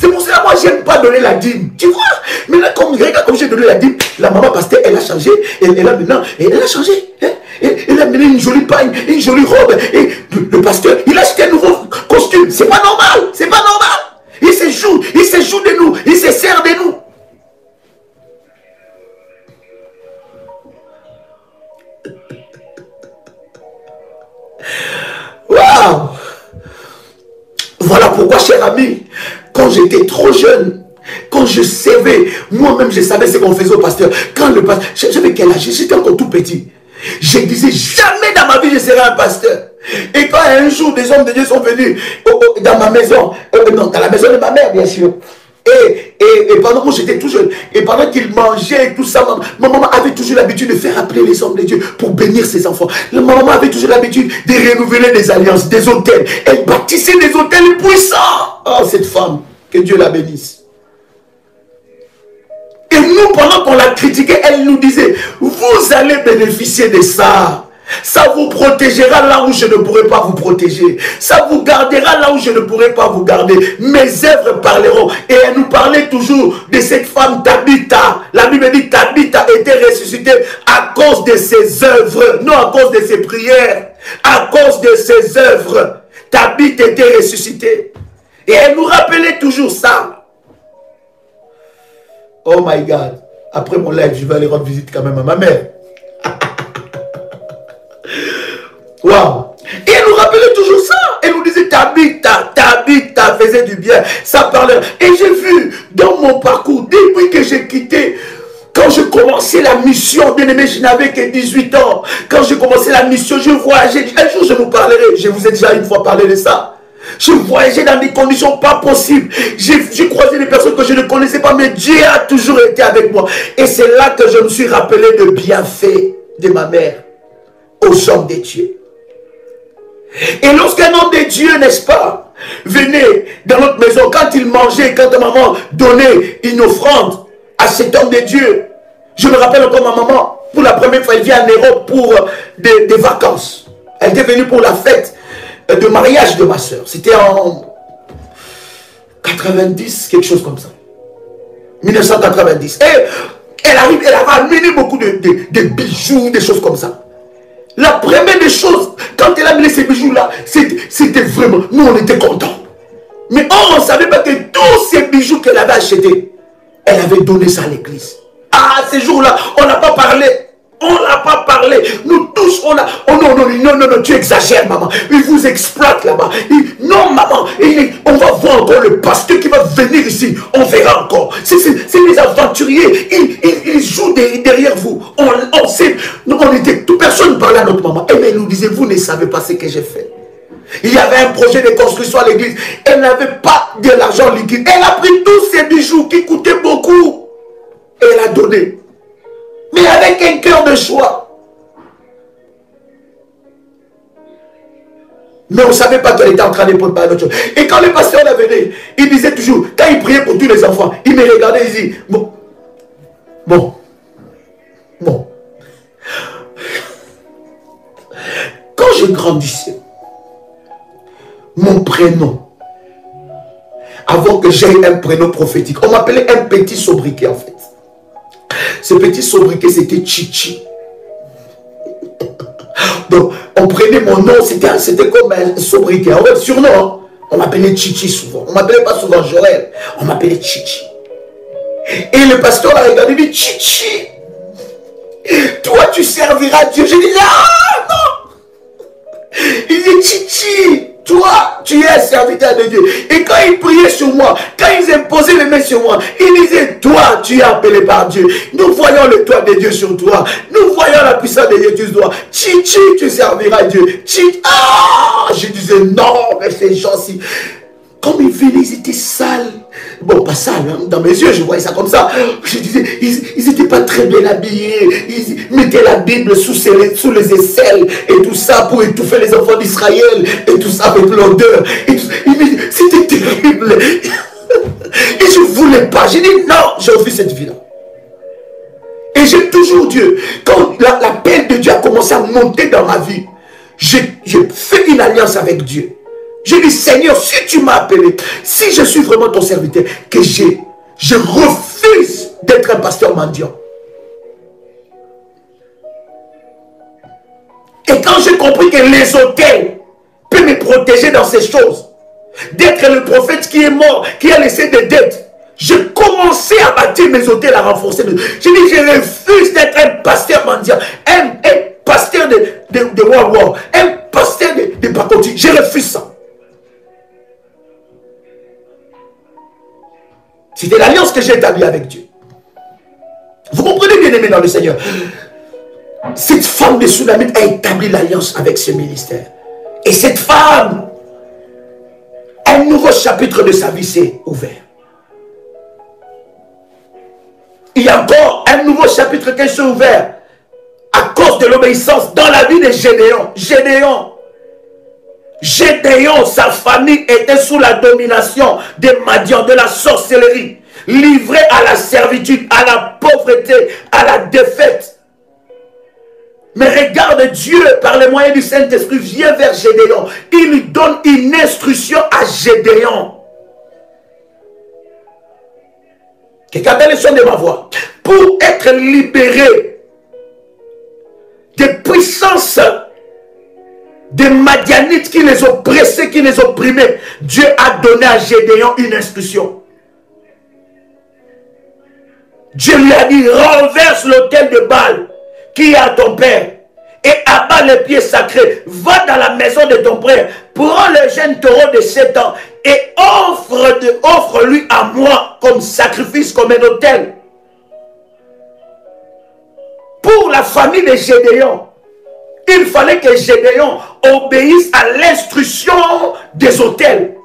C'est pour cela que moi, je n'aime pas donner la dîme. Tu vois? Mais là, regarde comme j'ai donné la dîme, la maman pasteur, elle a changé. Elle a maintenant, elle a changé. Hein? Elle a mené une jolie paille, une jolie robe. Et le pasteur, il a acheté un nouveau costume. C'est pas normal. C'est pas normal. Il se joue de nous. Il se sert de nous. Waouh! Voilà pourquoi, cher ami, quand j'étais trop jeune, quand je savais, moi-même je savais ce qu'on faisait au pasteur. Quand le pasteur, j'avais quel âge? J'étais encore tout petit. Je disais, jamais dans ma vie je serai un pasteur. Et quand un jour des hommes de Dieu sont venus dans ma maison, non, dans la maison de ma mère bien sûr, et pendant que j'étais tout jeune, et pendant qu'ils mangeaient et tout ça, ma maman avait toujours l'habitude de faire appeler les hommes de Dieu pour bénir ses enfants. Ma maman avait toujours l'habitude de renouveler des alliances, des hôtels. Elle bâtissait des hôtels puissants. Oh, cette femme, que Dieu la bénisse. Et nous, pendant qu'on l'a critiquée, elle nous disait, vous allez bénéficier de ça. Ça vous protégera là où je ne pourrai pas vous protéger. Ça vous gardera là où je ne pourrai pas vous garder. Mes œuvres parleront. Et elle nous parlait toujours de cette femme Tabitha. La Bible dit Tabitha était ressuscitée à cause de ses œuvres. Non à cause de ses prières. À cause de ses œuvres. Tabitha était ressuscitée. Et elle nous rappelait toujours ça. Oh my God. Après mon live, je vais aller rendre visite quand même à ma mère. Waouh! Et elle nous rappelait toujours ça. Elle nous disait Tabitha faisait du bien. Ça parlait. Et j'ai vu dans mon parcours, depuis que j'ai quitté, quand je commençais la mission, bien aimé, je n'avais que 18 ans. Quand j'ai commencé la mission, je voyageais. Un jour, je vous parlerai. Je vous ai déjà une fois parlé de ça. Je voyageais dans des conditions pas possibles. J'ai croisé des personnes que je ne connaissais pas, mais Dieu a toujours été avec moi. Et c'est là que je me suis rappelé de bienfaits de ma mère aux hommes de Dieu. Et lorsqu'un homme de Dieu, n'est-ce pas, venait dans notre maison, quand il mangeait, quand ta maman donnait une offrande à cet homme de Dieu, je me rappelle encore ma maman, pour la première fois, elle vient en Europe pour des vacances. Elle était venue pour la fête de mariage de ma soeur. C'était en 90, quelque chose comme ça. 1990. Et elle arrive, elle avait amené beaucoup de bijoux, des choses comme ça. La première des choses, quand elle a amené ces bijoux-là, c'était vraiment, nous on était contents. Mais on ne savait pas que tous ces bijoux qu'elle avait achetés, elle avait donné ça à l'église. Ah, ces jours-là, on n'a pas parlé. On n'a pas parlé. Nous tous, on a... Oh non, tu exagères, maman. Il vous exploite là-bas. Non, maman. On va voir encore le pasteur qui va venir ici. On verra encore. C'est les aventuriers. Ils jouent derrière vous. On sait. On était... Toute personne parlait à notre maman. Et elle nous disait, vous ne savez pas ce que j'ai fait. Il y avait un projet de construction à l'église. Elle n'avait pas de l'argent liquide. Elle a pris tous ces bijoux qui coûtaient beaucoup. Et elle a donné. Mais avec un cœur de choix. Mais on ne savait pas qu'elle était en train de préparer autre chose. Et quand le pasteur venait, il disait toujours, quand il priait pour tous les enfants, il me regardait et il dit, bon. Quand je grandissais, mon prénom, avant que j'aie un prénom prophétique, on m'appelait un petit sobriquet en fait. Ce petit sobriquet, c'était Chichi. Donc, on prenait mon nom, c'était comme un sobriquet. En fait, surnom, hein? On m'appelait Chichi souvent. On ne m'appelait pas souvent Joël. On m'appelait Chichi. Et le pasteur a regardé, il dit, Chichi, toi, tu serviras Dieu. J'ai dit, non. Il dit, Chichi, toi, tu es un serviteur de Dieu. Et quand ils priaient sur moi, quand ils imposaient les mains sur moi, ils disaient, toi, tu es appelé par Dieu. Nous voyons le toit de Dieu sur toi. Nous voyons la puissance de Dieu sur toi. Chichi, tu serviras Dieu. Chichi, ah, je disais, non, mais ces gens-ci, comme ils venaient, ils étaient sales. Bon, pas sales, hein. Dans mes yeux, je voyais ça comme ça. Je disais, ils n'étaient pas très bien habillés. Ils mettaient la Bible sous les aisselles et tout ça pour étouffer les enfants d'Israël et tout ça avec l'odeur. C'était terrible. Et je ne voulais pas. J'ai dit, non, j'ai refusé cette vie-là. Et j'ai toujours Dieu. Quand l'appel de Dieu a commencé à monter dans ma vie, j'ai fait une alliance avec Dieu. Je dis, Seigneur, si tu m'as appelé, si je suis vraiment ton serviteur, que je refuse d'être un pasteur mendiant. Et quand j'ai compris que les hôtels peuvent me protéger dans ces choses, d'être le prophète qui est mort, qui a laissé des dettes, j'ai commencé à bâtir mes hôtels, à renforcer. J'ai dit, je refuse d'être un pasteur mendiant, un pasteur de World War, un pasteur de Pakoti. Je refuse ça. C'était l'alliance que j'ai établie avec Dieu. Vous comprenez, bien aimé dans le Seigneur. Cette femme de Sunamite a établi l'alliance avec ce ministère. Et cette femme, un nouveau chapitre de sa vie s'est ouvert. Il y a encore un nouveau chapitre qui s'est ouvert à cause de l'obéissance dans la vie de Gédéon. Gédéon, sa famille était sous la domination des Madians, de la sorcellerie. livré à la servitude, à la pauvreté, à la défaite. Mais regarde, Dieu, par les moyens du Saint-Esprit, vient vers Gédéon. Il lui donne une instruction à Gédéon. Quelqu'un a le son de ma voix. Pour être libéré des puissances des Madianites qui les oppressaient, qui les opprimaient, Dieu a donné à Gédéon une instruction. Dieu lui a dit, renverse l'autel de Baal qui est à ton père et abat les pieds sacrés. Va dans la maison de ton père, prends le jeune taureau de 7 ans et offre-lui à moi comme sacrifice, comme un autel. Pour la famille de Gédéon, il fallait que Gédéon obéisse à l'instruction des autels.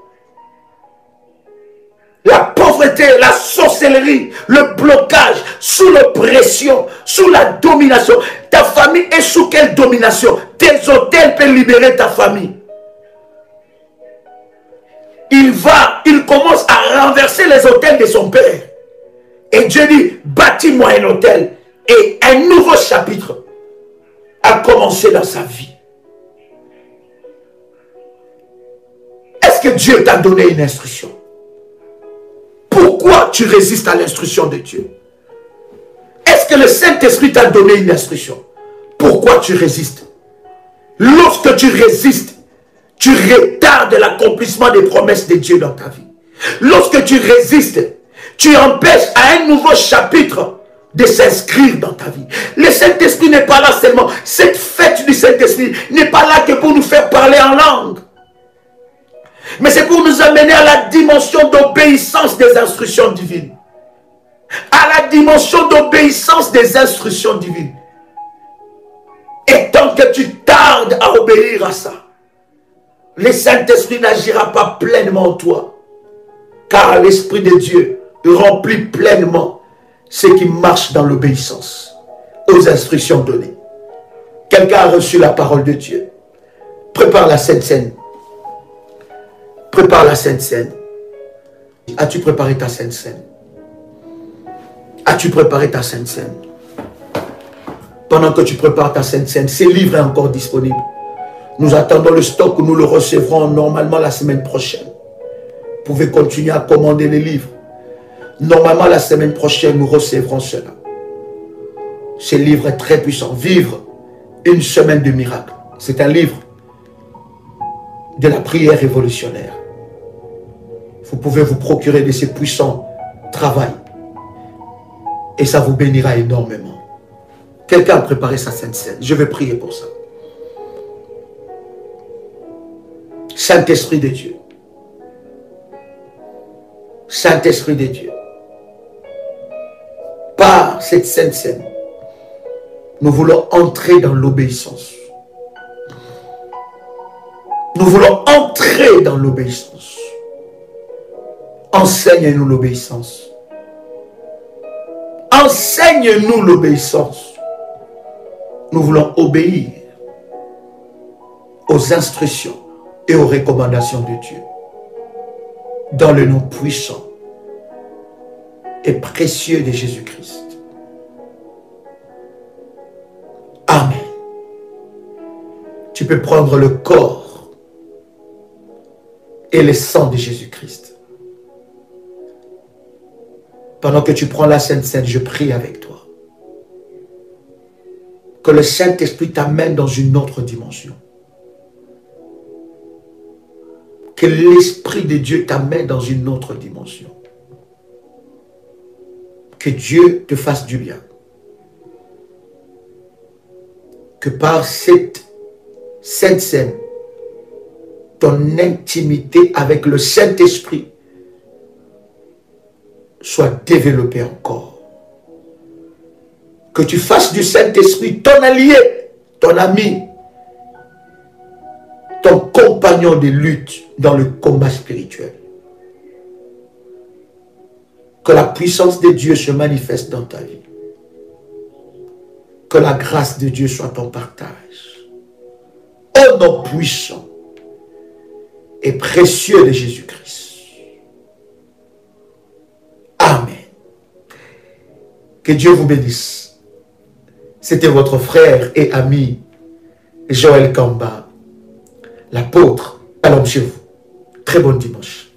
La pauvreté, la sorcellerie, le blocage, sous l'oppression, sous la domination. Ta famille est sous quelle domination? Tes autels peuvent libérer ta famille. Il commence à renverser les autels de son père. Et Dieu dit, bâtis-moi un autel. Et un nouveau chapitre a commencé dans sa vie. Est-ce que Dieu t'a donné une instruction? Pourquoi tu résistes à l'instruction de Dieu? Est-ce que le Saint-Esprit t'a donné une instruction? Pourquoi tu résistes? Lorsque tu résistes, tu retardes l'accomplissement des promesses de Dieu dans ta vie. Lorsque tu résistes, tu empêches à un nouveau chapitre de s'inscrire dans ta vie. Le Saint-Esprit n'est pas là seulement. Cette fête du Saint-Esprit n'est pas là que pour nous faire parler en langue. Mais c'est pour nous amener à la dimension d'obéissance des instructions divines. À la dimension d'obéissance des instructions divines. Et tant que tu tardes à obéir à ça, le Saint-Esprit n'agira pas pleinement en toi. Car l'Esprit de Dieu remplit pleinement ceux qui marchent dans l'obéissance aux instructions données. Quelqu'un a reçu la parole de Dieu. Prépare la Sainte Seine. Prépare la Sainte Seine. As-tu préparé ta Sainte Seine? As-tu préparé ta Sainte Seine? Pendant que tu prépares ta Sainte Seine, ce livre est encore disponible. Nous attendons le stock, nous le recevrons normalement la semaine prochaine. Vous pouvez continuer à commander les livres. Normalement, la semaine prochaine, nous recevrons cela. Ce livre est très puissant. Vivre une semaine de miracles. C'est un livre de la prière révolutionnaire. Vous pouvez vous procurer de ces puissants travaux. Et ça vous bénira énormément. Quelqu'un a préparé sa Sainte Seine. Je vais prier pour ça. Saint-Esprit de Dieu. Saint-Esprit de Dieu. Par cette Sainte Seine, nous voulons entrer dans l'obéissance. Nous voulons entrer dans l'obéissance. Enseigne-nous l'obéissance. Enseigne-nous l'obéissance. Nous voulons obéir aux instructions et aux recommandations de Dieu. Dans le nom puissant et précieux de Jésus-Christ. Amen. Tu peux prendre le corps et le sang de Jésus-Christ. Pendant que tu prends la Sainte Seine, je prie avec toi. Que le Saint-Esprit t'amène dans une autre dimension. Que l'Esprit de Dieu t'amène dans une autre dimension. Que Dieu te fasse du bien. Que par cette Sainte Seine, ton intimité avec le Saint-Esprit soit développée encore. Que tu fasses du Saint-Esprit ton allié, ton ami, ton compagnon de lutte dans le combat spirituel. Que la puissance de Dieu se manifeste dans ta vie. Que la grâce de Dieu soit ton partage. Au nom puissant et précieux de Jésus-Christ. Amen. Que Dieu vous bénisse. C'était votre frère et ami Joël Kamba, l'apôtre. Allons chez vous. Très bon dimanche.